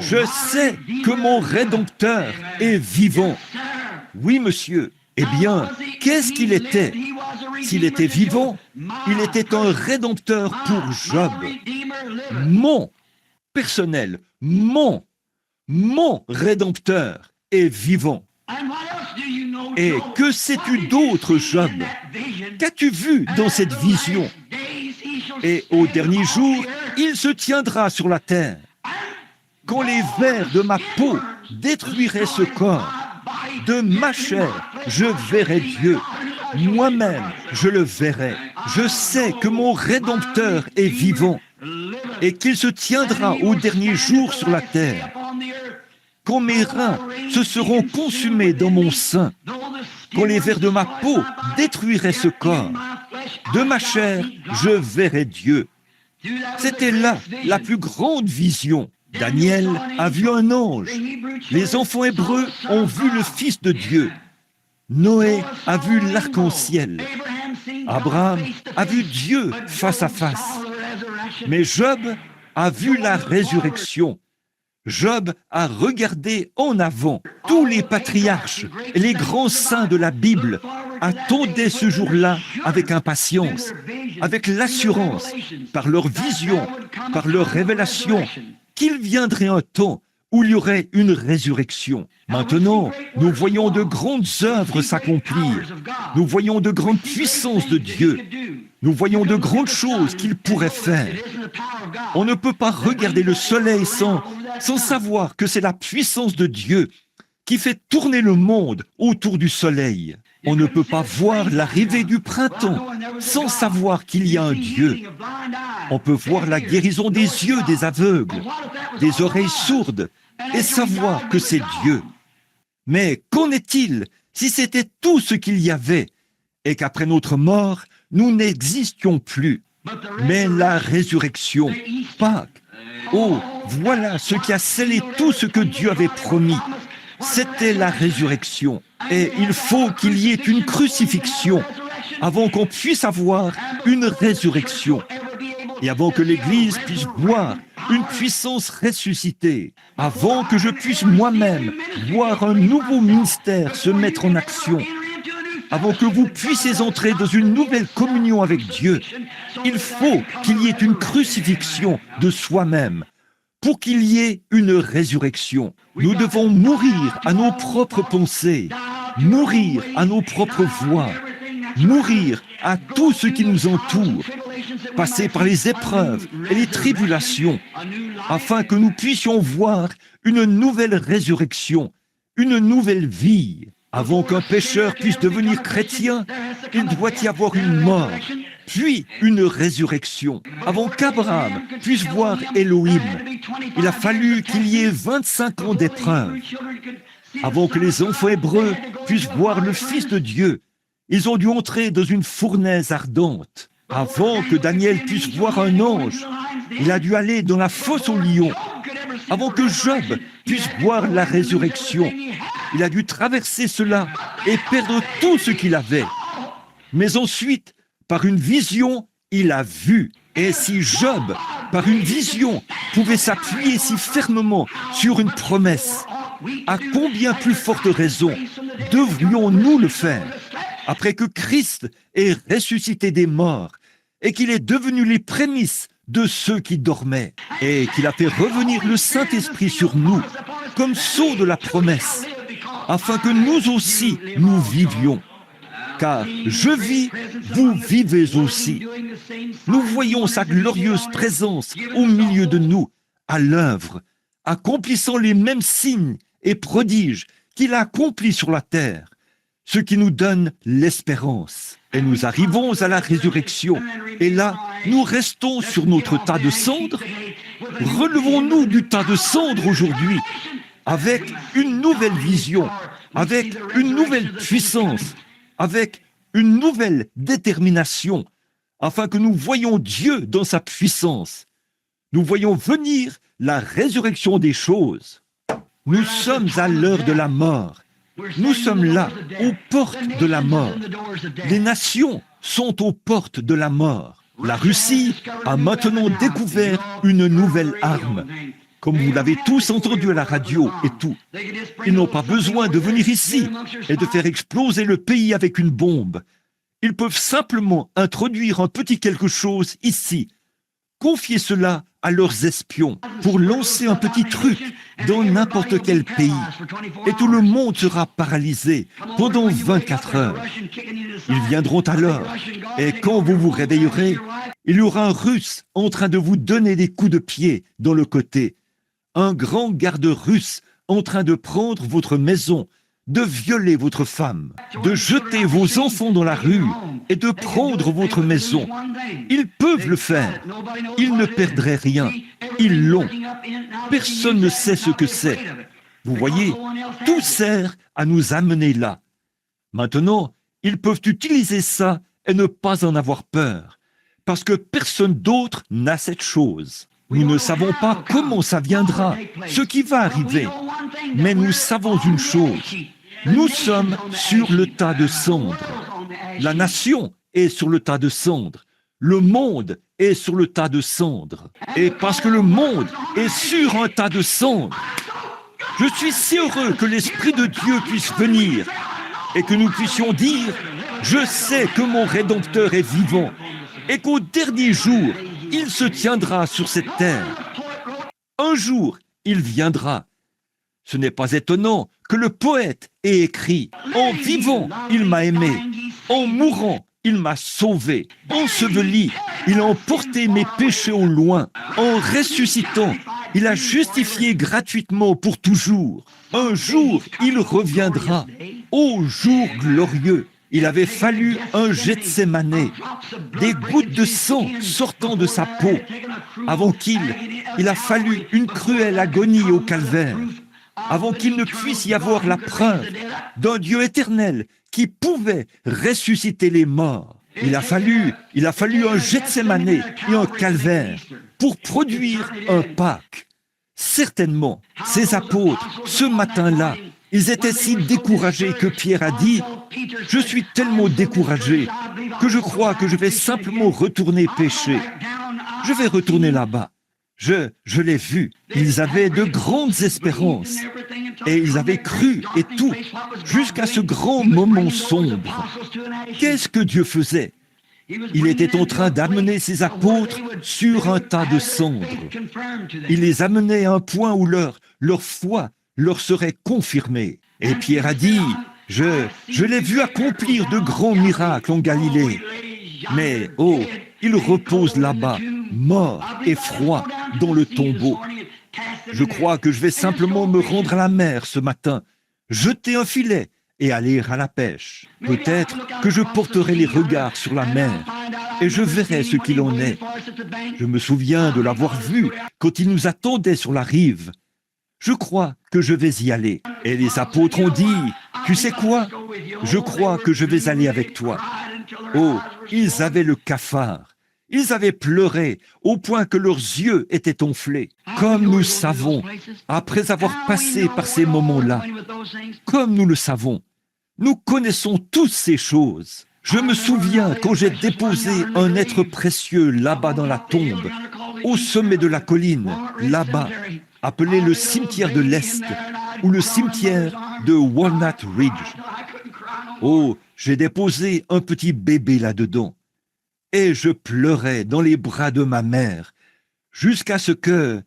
Je sais que mon Rédempteur est vivant. Oui, monsieur. Eh bien, qu'est-ce qu'il était? S'il était vivant, il était un Rédempteur pour Job. Mon personnel, mon Rédempteur est vivant. Et que sais-tu d'autre, Job? Qu'as-tu vu dans cette vision? Et au dernier jour, il se tiendra sur la terre. Quand les vers de ma peau détruiraient ce corps, de ma chair, je verrai Dieu. Moi-même, je le verrai. Je sais que mon Rédempteur est vivant et qu'il se tiendra au dernier jour sur la terre. Quand mes reins se seront consumés dans mon sein, quand les vers de ma peau détruiraient ce corps, de ma chair, je verrai Dieu. C'était là la plus grande vision. Daniel a vu un ange. Les enfants hébreux ont vu le Fils de Dieu. Noé a vu l'arc-en-ciel. Abraham a vu Dieu face à face. Mais Job a vu la résurrection. Job a regardé en avant. Tous les patriarches et les grands saints de la Bible attendaient ce jour-là avec impatience, avec l'assurance, par leur vision, par leur révélation, qu'il viendrait un temps où il y aurait une résurrection. Maintenant, nous voyons de grandes œuvres s'accomplir. Nous voyons de grandes puissances de Dieu. Nous voyons de grandes choses qu'il pourrait faire. On ne peut pas regarder le soleil sans savoir que c'est la puissance de Dieu qui fait tourner le monde autour du soleil. On ne peut pas voir l'arrivée du printemps sans savoir qu'il y a un Dieu. On peut voir la guérison des yeux des aveugles, des oreilles sourdes, et savoir que c'est Dieu. Mais qu'en est-il si c'était tout ce qu'il y avait et qu'après notre mort, nous n'existions plus? Mais la résurrection, Pâques, oh, voilà ce qui a scellé tout ce que Dieu avait promis. C'était la résurrection. Et il faut qu'il y ait une crucifixion avant qu'on puisse avoir une résurrection. Et avant que l'Église puisse voir une puissance ressuscitée, avant que je puisse moi-même voir un nouveau ministère se mettre en action, avant que vous puissiez entrer dans une nouvelle communion avec Dieu, il faut qu'il y ait une crucifixion de soi-même pour qu'il y ait une résurrection. Nous devons mourir à nos propres pensées, mourir à nos propres voix, mourir à tout ce qui nous entoure, passer par les épreuves et les tribulations, afin que nous puissions voir une nouvelle résurrection, une nouvelle vie. Avant qu'un pécheur puisse devenir chrétien, il doit y avoir une mort, puis une résurrection. Avant qu'Abraham puisse voir Elohim, il a fallu qu'il y ait 25 ans d'épreuve. Avant que les enfants hébreux puissent voir le Fils de Dieu, ils ont dû entrer dans une fournaise ardente. Avant que Daniel puisse voir un ange, il a dû aller dans la fosse aux lions. Avant que Job puisse voir la résurrection, il a dû traverser cela et perdre tout ce qu'il avait. Mais ensuite, par une vision, il a vu. Et si Job, par une vision, pouvait s'appuyer si fermement sur une promesse, à combien plus forte raison devrions-nous le faire après que Christ ait ressuscité des morts et qu'il est devenu les prémices de ceux qui dormaient et qu'il a fait revenir le Saint-Esprit sur nous comme sceau de la promesse, afin que nous aussi nous vivions. Car je vis, vous vivez aussi. Nous voyons sa glorieuse présence au milieu de nous, à l'œuvre, accomplissant les mêmes signes et prodiges qu'il a accomplis sur la terre. ce qui nous donne l'espérance. Et nous arrivons à la résurrection. Et là, nous restons sur notre tas de cendres. Relevons-nous du tas de cendres aujourd'hui avec une nouvelle vision, avec une nouvelle puissance, avec une nouvelle détermination, afin que nous voyions Dieu dans sa puissance. Nous voyons venir la résurrection des choses. Nous sommes à l'heure de la mort. Nous sommes là, aux portes de la mort. Les nations sont aux portes de la mort. La Russie a maintenant découvert une nouvelle arme. Comme vous l'avez tous entendu à la radio et tout. Ils n'ont pas besoin de venir ici et de faire exploser le pays avec une bombe. Ils peuvent simplement introduire un petit quelque chose ici. Confier cela à leurs espions pour lancer un petit truc dans n'importe quel pays. Et tout le monde sera paralysé pendant 24 heures. Ils viendront alors, et quand vous vous réveillerez, il y aura un Russe en train de vous donner des coups de pied dans le côté. Un grand garde russe en train de prendre votre maison, de violer votre femme, de jeter vos enfants dans la rue et de prendre votre maison. Ils peuvent le faire. Ils ne perdraient rien. Ils l'ont. Personne ne sait ce que c'est. Vous voyez, tout sert à nous amener là. Maintenant, ils peuvent utiliser ça et ne pas en avoir peur, parce que personne d'autre n'a cette chose. Nous ne savons pas comment ça viendra, ce qui va arriver, mais nous savons une chose. Nous sommes sur le tas de cendres. La nation est sur le tas de cendres. Le monde est sur le tas de cendres. Et parce que le monde est sur un tas de cendres, je suis si heureux que l'Esprit de Dieu puisse venir et que nous puissions dire « Je sais que mon Rédempteur est vivant et qu'au dernier jour, il se tiendra sur cette terre. Un jour, il viendra. » Ce n'est pas étonnant que le poète ait écrit « En vivant, il m'a aimé. En mourant, il m'a sauvé. Enseveli, il a emporté mes péchés au loin. En ressuscitant, il a justifié gratuitement pour toujours. Un jour, il reviendra. Ô jour glorieux! Il avait fallu un Gethsémané, des gouttes de sang sortant de sa peau, avant il a fallu une cruelle agonie au calvaire, avant qu'il ne puisse y avoir la preuve d'un Dieu éternel qui pouvait ressusciter les morts. Il a fallu un Gethsémané et un calvaire pour produire un Pâques. Certainement, ces apôtres, ce matin-là, ils étaient si découragés que Pierre a dit « Je suis tellement découragé que je crois que je vais simplement retourner pécher. Je vais retourner là-bas. » Je l'ai vu. Ils avaient de grandes espérances et ils avaient cru et tout jusqu'à ce grand moment sombre. Qu'est-ce que Dieu faisait? Il était en train d'amener ses apôtres sur un tas de cendres. Il les amenait à un point où leur foi leur serait confirmée. Et Pierre a dit, je l'ai vu accomplir de grands miracles en Galilée. Mais, oh, il repose là-bas, mort et froid, dans le tombeau. Je crois que je vais simplement me rendre à la mer ce matin, jeter un filet et aller à la pêche. Peut-être que je porterai les regards sur la mer et je verrai ce qu'il en est. Je me souviens de l'avoir vu quand il nous attendait sur la rive. Je crois que je vais y aller. Et les apôtres ont dit, tu sais quoi? Je crois que je vais aller avec toi. Oh, ils avaient le cafard. Ils avaient pleuré au point que leurs yeux étaient enflés. Comme nous savons, après avoir passé par ces moments-là, comme nous le savons, nous connaissons tous ces choses. Je me souviens quand j'ai déposé un être précieux là-bas dans la tombe, au sommet de la colline, là-bas, appelé le cimetière de l'Est ou le cimetière de Walnut Ridge. Oh, j'ai déposé un petit bébé là-dedans et je pleurais dans les bras de ma mère jusqu'à ce que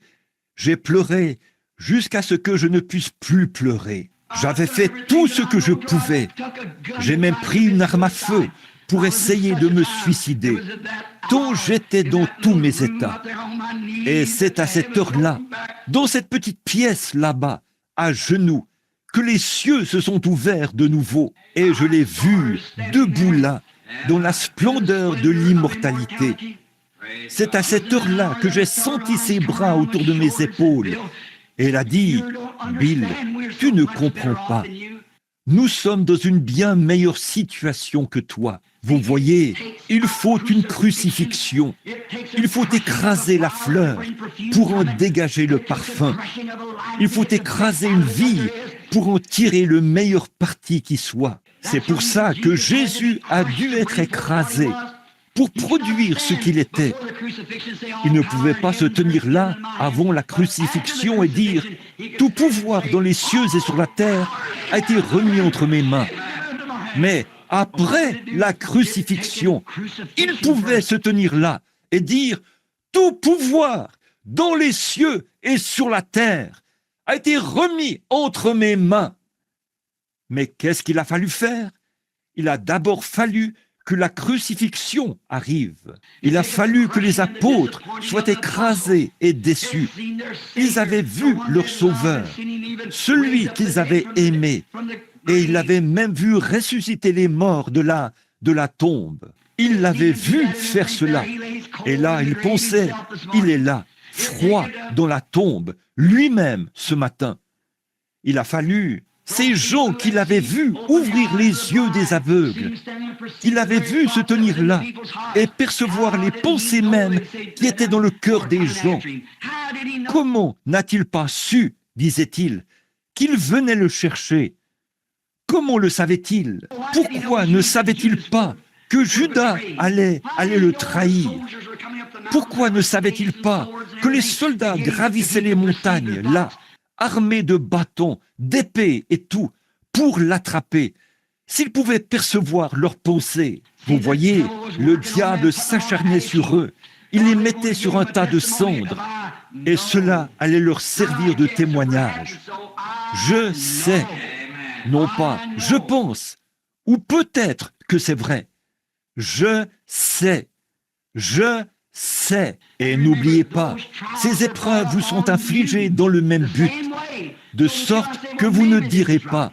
je ne puisse plus pleurer. J'avais fait tout ce que je pouvais. J'ai même pris une arme à feu pour essayer de me suicider, tant j'étais dans tous mes états. Et c'est à cette heure-là, dans cette petite pièce là-bas, à genoux, que les cieux se sont ouverts de nouveau et je l'ai vu debout là, dans la splendeur de l'immortalité. C'est à cette heure-là que j'ai senti ses bras autour de mes épaules. Et elle a dit, « Bill, tu ne comprends pas. Nous sommes dans une bien meilleure situation que toi. Vous voyez, il faut une crucifixion. Il faut écraser la fleur pour en dégager le parfum. Il faut écraser une vie pour en tirer le meilleur parti qui soit. C'est pour ça que Jésus a dû être écrasé, pour produire ce qu'il était. Il ne pouvait pas se tenir là avant la crucifixion et dire « Tout pouvoir dans les cieux et sur la terre a été remis entre mes mains. » Mais après la crucifixion, il pouvait se tenir là et dire « Tout pouvoir dans les cieux et sur la terre a été remis entre mes mains. » Mais qu'est-ce qu'il a fallu faire? Il a d'abord fallu que la crucifixion arrive. Il a fallu que les apôtres soient écrasés et déçus. Ils avaient vu leur Sauveur, celui qu'ils avaient aimé, et ils l'avaient même vu ressusciter les morts de la tombe. Ils l'avaient vu faire cela. Et là, ils pensaient, il est là, froid dans la tombe, lui-même ce matin. Il a fallu ces gens qu'il avait vus ouvrir les yeux des aveugles, qu'il avait vu se tenir là et percevoir les pensées mêmes qui étaient dans le cœur des gens. Comment n'a-t-il pas su, disait-il, qu'il venait le chercher? Comment le savait-il? Pourquoi ne savait-il pas que Judas allait le trahir? Pourquoi ne savait-il pas que les soldats gravissaient les montagnes, là, armés de bâtons, d'épées et tout, pour l'attraper, s'ils pouvaient percevoir leurs pensées? Vous voyez, le diable s'acharnait sur eux, il les mettait sur un tas de cendres, et cela allait leur servir de témoignage. Je sais, non pas je pense, ou peut-être que c'est vrai. Je sais. Et n'oubliez pas, ces épreuves vous sont infligées dans le même but, de sorte que vous ne direz pas,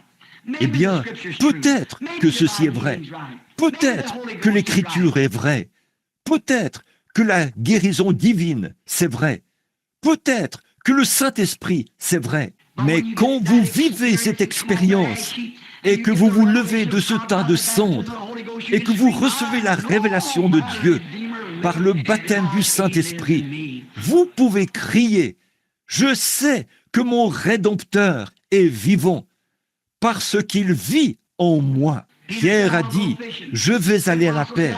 eh bien, peut-être que ceci est vrai, peut-être que l'écriture est vraie, peut-être que la guérison divine, c'est vrai, peut-être que le Saint-Esprit, c'est vrai. Mais quand vous vivez cette expérience et que vous vous levez de ce tas de cendres et que vous recevez la révélation de Dieu par le baptême du Saint-Esprit, vous pouvez crier « Je sais que mon Rédempteur est vivant parce qu'il vit en moi. » Pierre a dit « Je vais aller à la pêche. »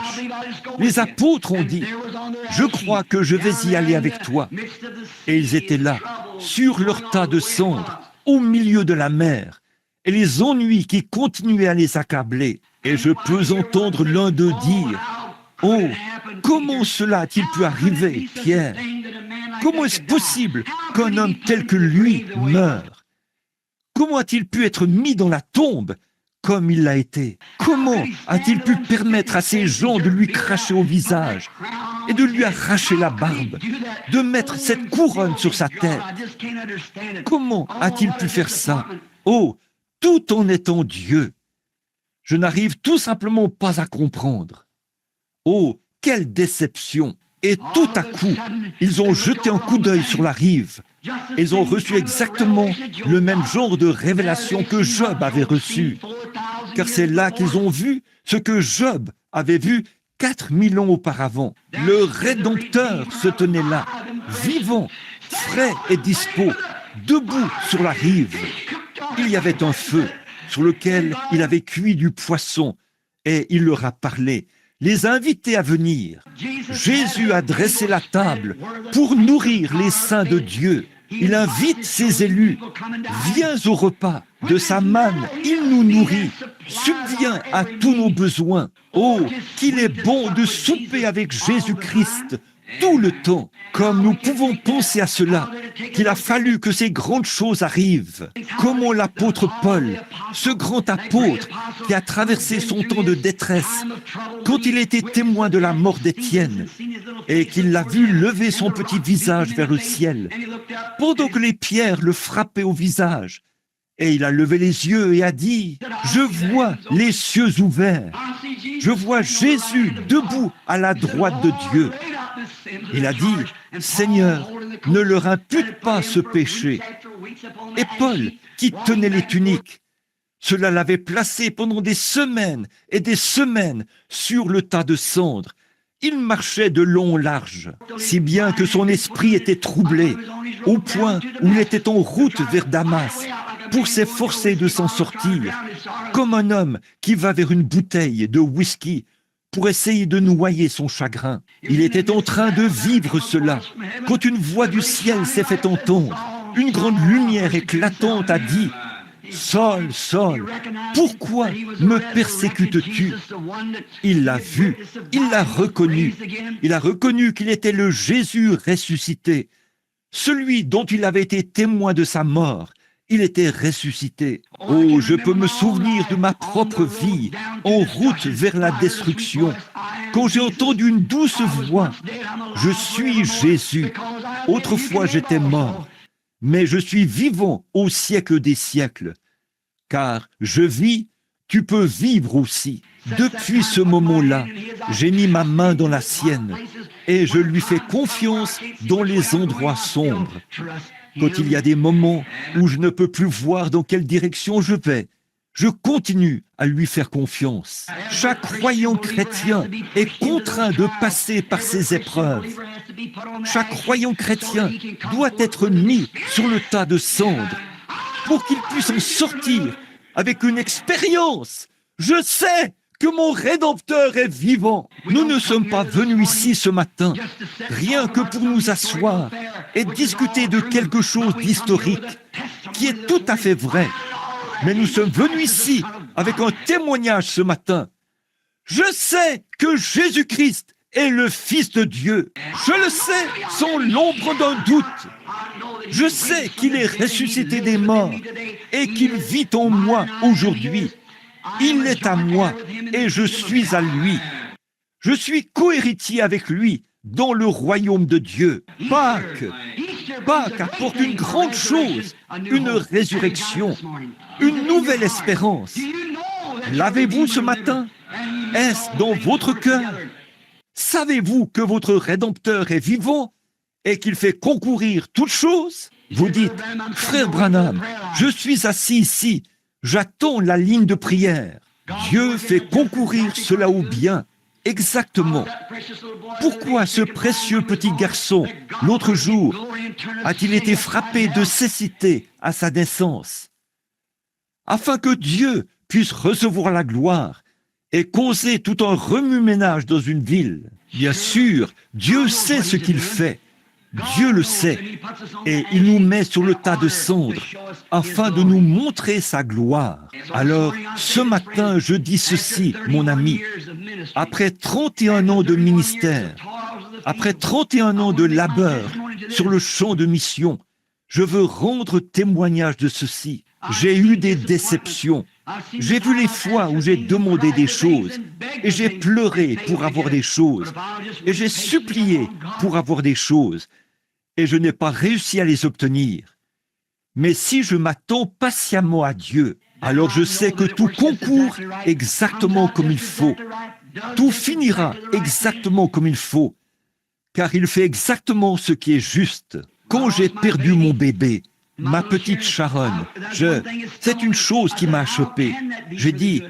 Les apôtres ont dit « Je crois que je vais y aller avec toi. » Et ils étaient là, sur leur tas de cendres, au milieu de la mer, et les ennuis qui continuaient à les accabler. Et je peux entendre l'un d'eux dire « Oh, comment cela a-t-il pu arriver, Pierre? Comment est-ce possible qu'un homme tel que lui meure? Comment a-t-il pu être mis dans la tombe comme il l'a été? Comment a-t-il pu permettre à ces gens de lui cracher au visage et de lui arracher la barbe, de mettre cette couronne sur sa tête? Comment a-t-il pu faire ça? Oh, tout en étant Dieu. Je n'arrive tout simplement pas à comprendre. Oh, quelle déception! Et tout à coup, ils ont jeté un coup d'œil sur la rive. Ils ont reçu exactement le même genre de révélation que Job avait reçu. Car c'est là qu'ils ont vu ce que Job avait vu 4000 ans auparavant. Le Rédempteur se tenait là, vivant, frais et dispo, debout sur la rive. Il y avait un feu sur lequel il avait cuit du poisson et il leur a parlé, les invités à venir. Jésus a dressé la table pour nourrir les saints de Dieu. Il invite ses élus. Viens au repas. De sa manne, il nous nourrit, subvient à tous nos besoins. Oh, qu'il est bon de souper avec Jésus-Christ tout le temps. Comme nous pouvons penser à cela, qu'il a fallu que ces grandes choses arrivent. Comment l'apôtre Paul, ce grand apôtre qui a traversé son temps de détresse, quand il était témoin de la mort d'Étienne et qu'il l'a vu lever son petit visage vers le ciel, pendant que les pierres le frappaient au visage, Et il a levé les yeux et a dit, je vois les cieux ouverts. Je vois Jésus debout à la droite de Dieu. Il a dit, Seigneur, ne leur impute pas ce péché. Et Paul, qui tenait les tuniques, cela l'avait placé pendant des semaines et des semaines sur le tas de cendres. Il marchait de long en large, si bien que son esprit était troublé, au point où il était en route vers Damas, pour s'efforcer de s'en sortir, comme un homme qui va vers une bouteille de whisky pour essayer de noyer son chagrin. Il était en train de vivre cela, quand une voix du ciel s'est fait entendre. Une grande lumière éclatante a dit, « Saul, Saul, pourquoi me persécutes-tu » Il l'a vu, il l'a reconnu. Il a reconnu qu'il était le Jésus ressuscité, celui dont il avait été témoin de sa mort. Il était ressuscité. Oh, je peux me souvenir de ma propre vie en route vers la destruction, quand j'ai entendu une douce voix. Je suis Jésus. Autrefois j'étais mort, mais je suis vivant au siècle des siècles. Car je vis, tu peux vivre aussi. Depuis ce moment-là, j'ai mis ma main dans la sienne et je lui fais confiance dans les endroits sombres. Quand il y a des moments où je ne peux plus voir dans quelle direction je vais, je continue à lui faire confiance. Chaque croyant chrétien est contraint de passer par ces épreuves. Chaque croyant chrétien doit être mis sur le tas de cendres pour qu'il puisse en sortir avec une expérience. Je sais que mon Rédempteur est vivant. Nous ne sommes pas venus ici ce matin rien que pour nous asseoir et discuter de quelque chose d'historique qui est tout à fait vrai. Mais nous sommes venus ici avec un témoignage ce matin. Je sais que Jésus-Christ est le Fils de Dieu. Je le sais sans l'ombre d'un doute. Je sais qu'il est ressuscité des morts et qu'il vit en moi aujourd'hui. Il est à moi et je suis à lui. Je suis cohéritier avec lui dans le royaume de Dieu. Pâques apporte une grande chose, une résurrection, une nouvelle espérance. L'avez-vous ce matin? Est-ce dans votre cœur? Savez-vous que votre Rédempteur est vivant et qu'il fait concourir toutes choses? Vous dites, frère Branham, je suis assis ici, j'attends la ligne de prière. Dieu fait concourir cela au bien, exactement. Pourquoi ce précieux petit garçon, l'autre jour, a-t-il été frappé de cécité à sa naissance? Afin que Dieu puisse recevoir la gloire et causer tout un remue-ménage dans une ville. Bien sûr, Dieu sait ce qu'il fait. Dieu le sait, et il nous met sur le tas de cendres afin de nous montrer sa gloire. Alors, ce matin, je dis ceci, mon ami, après 31 ans de ministère, après 31 ans de labeur sur le champ de mission, je veux rendre témoignage de ceci. J'ai eu des déceptions. J'ai vu les fois où j'ai demandé des choses, et j'ai pleuré pour avoir des choses, et j'ai supplié pour avoir des choses, et je n'ai pas réussi à les obtenir. Mais si je m'attends patiemment à Dieu, alors je sais que tout concourt exactement comme il faut. Tout finira exactement comme il faut, car il fait exactement ce qui est juste. Quand j'ai perdu mon bébé, ma petite Sharon, c'est une chose qui m'a chopé. J'ai dit,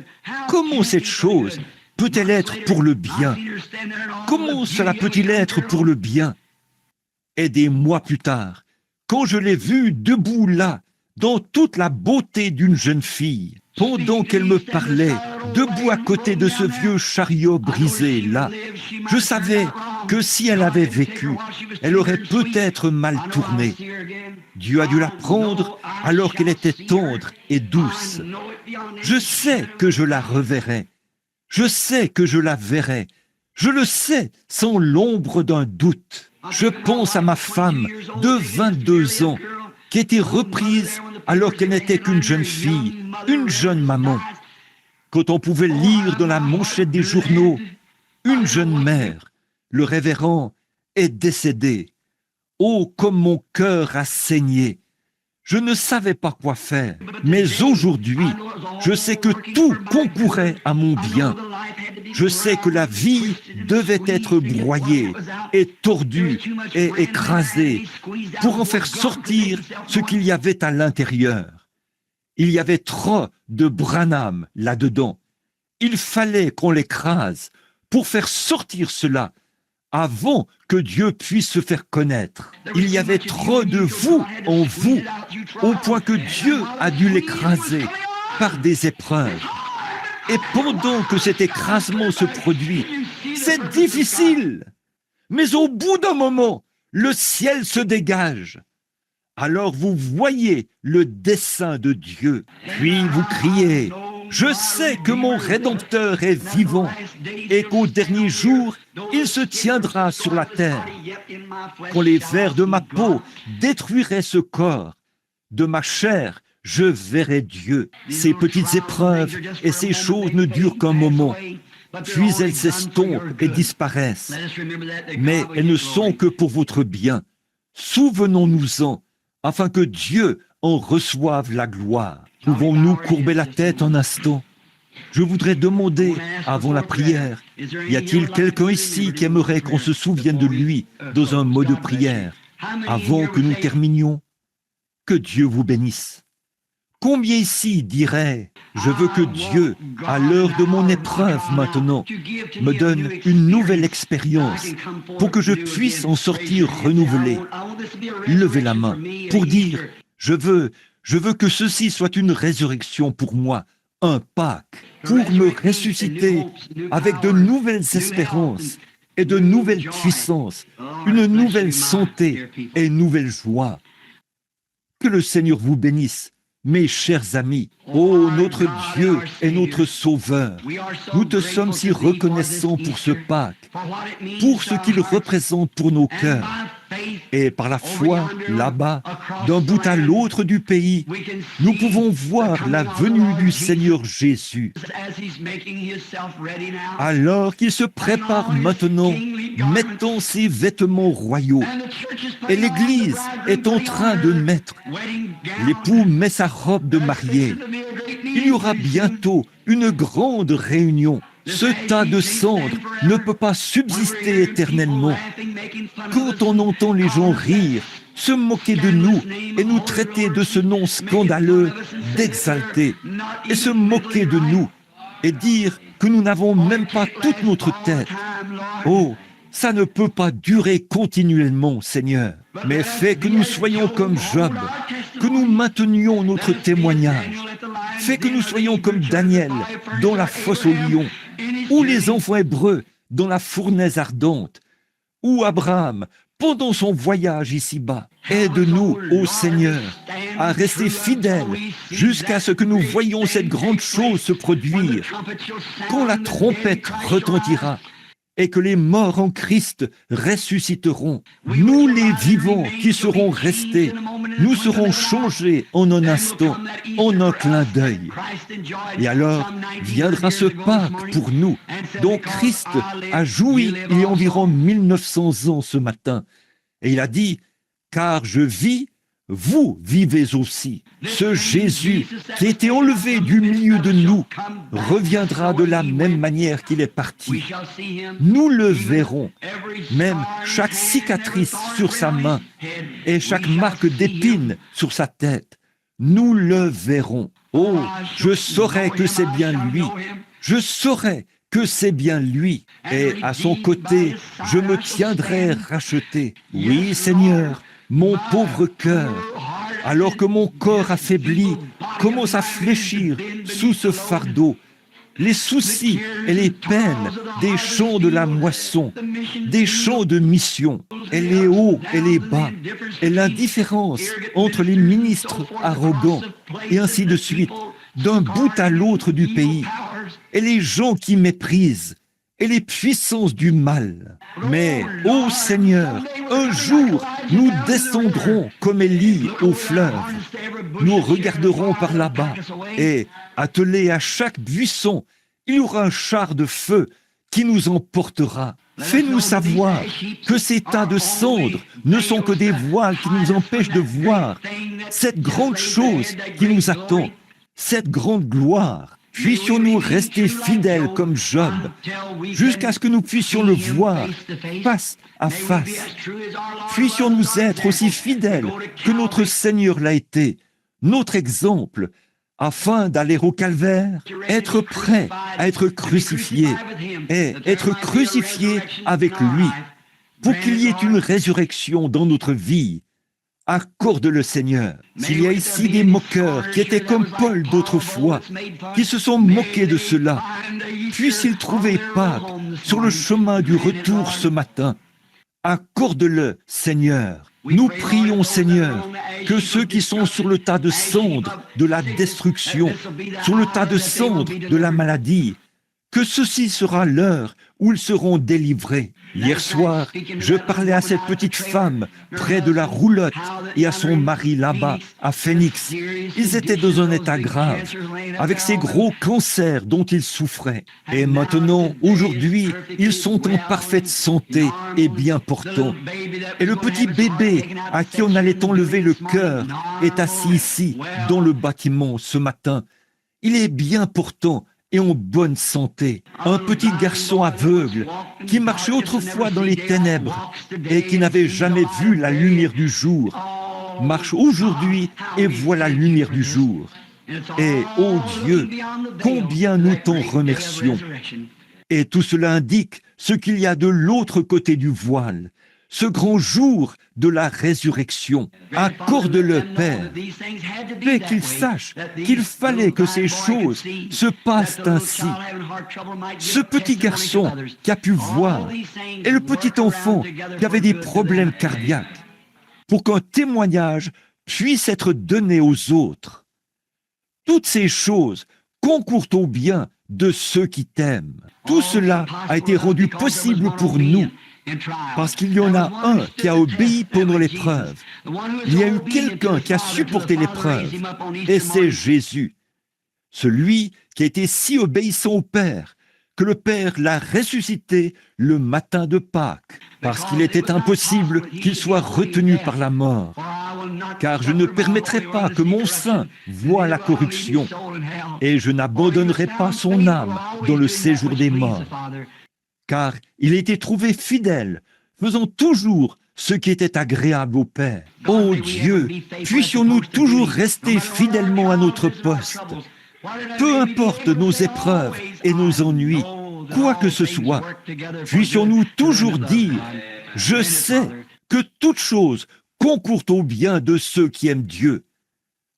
comment cette chose peut-elle être pour le bien? Comment cela peut-il être pour le bien? Et des mois plus tard, quand je l'ai vue debout là, dans toute la beauté d'une jeune fille, pendant qu'elle me parlait, debout à côté de ce vieux chariot brisé là, je savais que si elle avait vécu, elle aurait peut-être mal tourné. Dieu a dû la prendre alors qu'elle était tendre et douce. Je sais que je la reverrai. Je sais que je la verrai. Je le sais sans l'ombre d'un doute. Je pense à ma femme de 22 ans qui était reprise alors qu'elle n'était qu'une jeune fille, une jeune maman. Quand on pouvait lire dans la manchette des journaux, une jeune mère, le révérend, est décédé. Oh, comme mon cœur a saigné! Je ne savais pas quoi faire, mais aujourd'hui, je sais que tout concourait à mon bien. Je sais que la vie devait être broyée et tordue et écrasée pour en faire sortir ce qu'il y avait à l'intérieur. Il y avait trop de Branham là-dedans. Il fallait qu'on l'écrase pour faire sortir cela avant que Dieu puisse se faire connaître. Il y avait trop de vous en vous, au point que Dieu a dû l'écraser par des épreuves. Et pendant que cet écrasement se produit, c'est difficile. Mais au bout d'un moment, le ciel se dégage. Alors vous voyez le dessein de Dieu. Puis vous criez, « Je sais que mon Rédempteur est vivant et qu'au dernier jour, il se tiendra sur la terre. Quand les vers de ma peau détruiraient ce corps, de ma chair, je verrai Dieu. » Ces petites épreuves et ces choses ne durent qu'un moment, puis elles s'estompent et disparaissent. Mais elles ne sont que pour votre bien. Souvenons-nous-en, afin que Dieu en reçoive la gloire. Pouvons-nous courber la tête un instant? Je voudrais demander, avant la prière, y a-t-il quelqu'un ici qui aimerait qu'on se souvienne de lui dans un mot de prière, avant que nous terminions? Que Dieu vous bénisse. Combien ici dirait, je veux que Dieu, à l'heure de mon épreuve maintenant, me donne une nouvelle expérience pour que je puisse en sortir renouvelé? Levez la main pour dire, je veux que ceci soit une résurrection pour moi, un Pâques, pour me ressusciter avec de nouvelles espérances et de nouvelles puissances, une nouvelle santé et une nouvelle joie. Que le Seigneur vous bénisse. Mes chers amis, ô notre Dieu et notre Sauveur, nous te sommes si reconnaissants pour ce Pâques, pour ce qu'il représente pour nos cœurs. Et par la foi, là-bas, d'un bout à l'autre du pays, nous pouvons voir la venue du Seigneur Jésus. Alors qu'il se prépare maintenant, mettant ses vêtements royaux, et l'Église est en train de mettre, l'époux met sa robe de mariée. Il y aura bientôt une grande réunion. Ce tas de cendres ne peut pas subsister éternellement. Quand on entend les gens rire, se moquer de nous et nous traiter de ce nom scandaleux d'exalté, et se moquer de nous et dire que nous n'avons même pas toute notre tête. Oh, ça ne peut pas durer continuellement, Seigneur, mais fais que nous soyons comme Job, que nous maintenions notre témoignage. Fais que nous soyons comme Daniel dans la fosse aux lions, ou les enfants hébreux dans la fournaise ardente, ou Abraham pendant son voyage ici-bas. Aide-nous, ô Seigneur, à rester fidèles jusqu'à ce que nous voyions cette grande chose se produire, quand la trompette retentira et que les morts en Christ ressusciteront. Nous les vivants qui serons restés, nous serons changés en un instant, en un clin d'œil. Et alors viendra ce Pâques pour nous, dont Christ a joui il y a environ 1900 ans ce matin. Et il a dit, « Car je vis, vous vivez aussi. » Ce Jésus qui a été enlevé du milieu de nous reviendra de la même manière qu'il est parti. Nous le verrons, même chaque cicatrice sur sa main et chaque marque d'épine sur sa tête. Nous le verrons. Oh, je saurai que c'est bien lui. Je saurai que c'est bien lui. Et à son côté, je me tiendrai racheté. Oui, Seigneur, mon pauvre cœur, alors que mon corps affaibli commence à fléchir sous ce fardeau, les soucis et les peines des champs de la moisson, des champs de mission, et les hauts et les bas, et l'indifférence entre les ministres arrogants, et ainsi de suite, d'un bout à l'autre du pays, et les gens qui méprisent, et les puissances du mal. Mais, ô Seigneur, un jour, nous descendrons comme Élie au fleuve. Nous regarderons par là-bas, et, attelés à chaque buisson, il y aura un char de feu qui nous emportera. Fais-nous savoir que ces tas de cendres ne sont que des voiles qui nous empêchent de voir cette grande chose qui nous attend, cette grande gloire. Puissions-nous rester fidèles comme Job, jusqu'à ce que nous puissions le voir face à face. Puissions-nous être aussi fidèles que notre Seigneur l'a été, notre exemple, afin d'aller au calvaire, être prêt à être crucifié et être crucifié avec lui, pour qu'il y ait une résurrection dans notre vie. Accorde-le, Seigneur. S'il y a ici des moqueurs qui étaient comme Paul d'autrefois, qui se sont moqués de cela, puissent-ils trouver Pâques sur le chemin du retour ce matin. Accorde-le, Seigneur. Nous prions, Seigneur, que ceux qui sont sur le tas de cendres de la destruction, sur le tas de cendres de la maladie, que ceci sera l'heure où ils seront délivrés. Hier soir, je parlais à cette petite femme près de la roulotte et à son mari là-bas, à Phoenix. Ils étaient dans un état grave, avec ces gros cancers dont ils souffraient. Et maintenant, aujourd'hui, ils sont en parfaite santé et bien portants. Et le petit bébé à qui on allait enlever le cœur est assis ici, dans le bâtiment, ce matin. Il est bien portant et en bonne santé. Un petit garçon aveugle qui marchait autrefois dans les ténèbres et qui n'avait jamais vu la lumière du jour, marche aujourd'hui et voit la lumière du jour. Et, ô Dieu, combien nous t'en remercions. Et tout cela indique ce qu'il y a de l'autre côté du voile, ce grand jour de la résurrection. Accorde-le, Père. Fais qu'il sache qu'il fallait que ces choses se passent ainsi. Ce petit garçon qui a pu voir et le petit enfant qui avait des problèmes cardiaques, pour qu'un témoignage puisse être donné aux autres. Toutes ces choses concourent au bien de ceux qui t'aiment. Tout cela a été rendu possible pour nous, parce qu'il y en a un qui a obéi pendant l'épreuve. Il y a eu quelqu'un qui a supporté l'épreuve, et c'est Jésus. Celui qui a été si obéissant au Père, que le Père l'a ressuscité le matin de Pâques, parce qu'il était impossible qu'il soit retenu par la mort. Car je ne permettrai pas que mon sein voie la corruption, et je n'abandonnerai pas son âme dans le séjour des morts. Car il a été trouvé fidèle, faisant toujours ce qui était agréable au Père. Ô Dieu, puissions-nous toujours rester fidèlement à notre poste. Peu importe nos épreuves et nos ennuis, quoi que ce soit, puissions-nous toujours dire « Je sais que toute chose concourt au bien de ceux qui aiment Dieu. »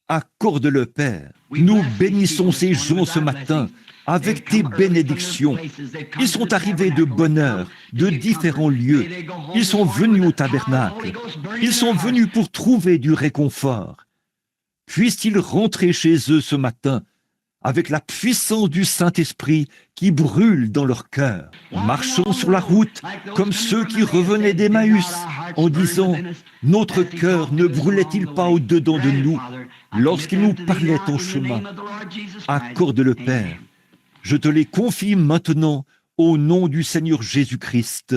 Accorde-le, Père. Nous bénissons ces gens ce matin avec tes bénédictions. Ils sont arrivés de bonne heure, de différents lieux. Ils sont venus au tabernacle. Ils sont venus pour trouver du réconfort. Puissent-ils rentrer chez eux ce matin avec la puissance du Saint-Esprit qui brûle dans leur cœur. Marchons sur la route comme ceux qui revenaient d'Emmaüs en disant « Notre cœur ne brûlait-il pas au-dedans de nous lorsqu'il nous parlait en chemin ?» Accorde-le, Père. Je te les confie maintenant au nom du Seigneur Jésus-Christ.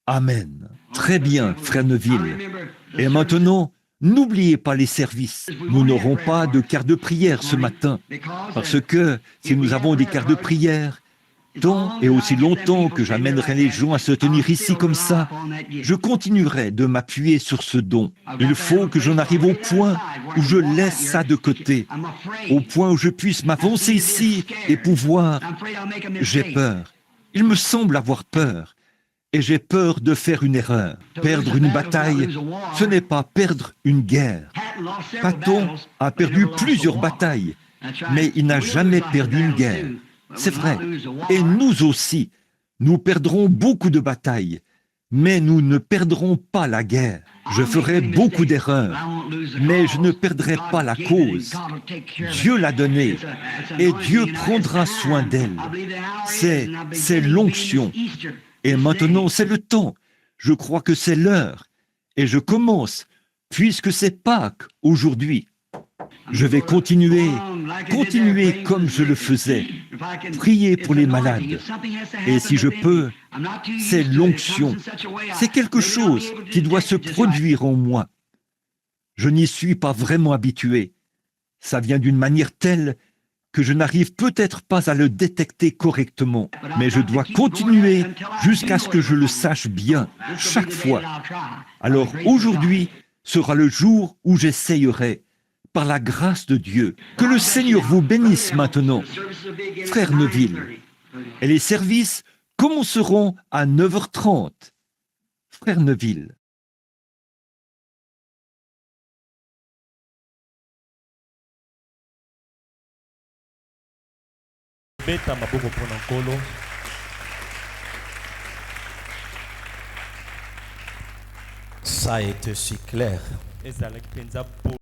Amen. Très bien, frère Neville. Et maintenant, n'oubliez pas les services. Nous n'aurons pas de quart de prière ce matin, parce que si nous avons des quarts de prière, tant et aussi longtemps que j'amènerai les gens à se tenir ici comme ça, je continuerai de m'appuyer sur ce don. Il faut que j'en arrive au point où je laisse ça de côté, au point où je puisse m'avancer ici et pouvoir... J'ai peur. Il me semble avoir peur. Et j'ai peur de faire une erreur. Perdre une bataille, ce n'est pas perdre une guerre. Patton a perdu plusieurs batailles, mais il n'a jamais perdu une guerre. C'est vrai. Et nous aussi, nous perdrons beaucoup de batailles, mais nous ne perdrons pas la guerre. Je ferai beaucoup d'erreurs, mais je ne perdrai pas la cause. Dieu l'a donnée, et Dieu prendra soin d'elle. C'est l'onction. Et maintenant, c'est le temps. Je crois que c'est l'heure. Et je commence, puisque c'est Pâques aujourd'hui. Je vais continuer comme je le faisais, prier pour les malades. Et si je peux, c'est l'onction. C'est quelque chose qui doit se produire en moi. Je n'y suis pas vraiment habitué. Ça vient d'une manière telle que je n'arrive peut-être pas à le détecter correctement. Mais je dois continuer jusqu'à ce que je le sache bien, chaque fois. Alors aujourd'hui sera le jour où j'essayerai, par la grâce de Dieu. Que le Seigneur vous bénisse maintenant, frère Neville. Et les services commenceront à 9h30. Frère Neville. Beta maboko mpona nkolo. Ça a été si clair. Ezalaki mpenza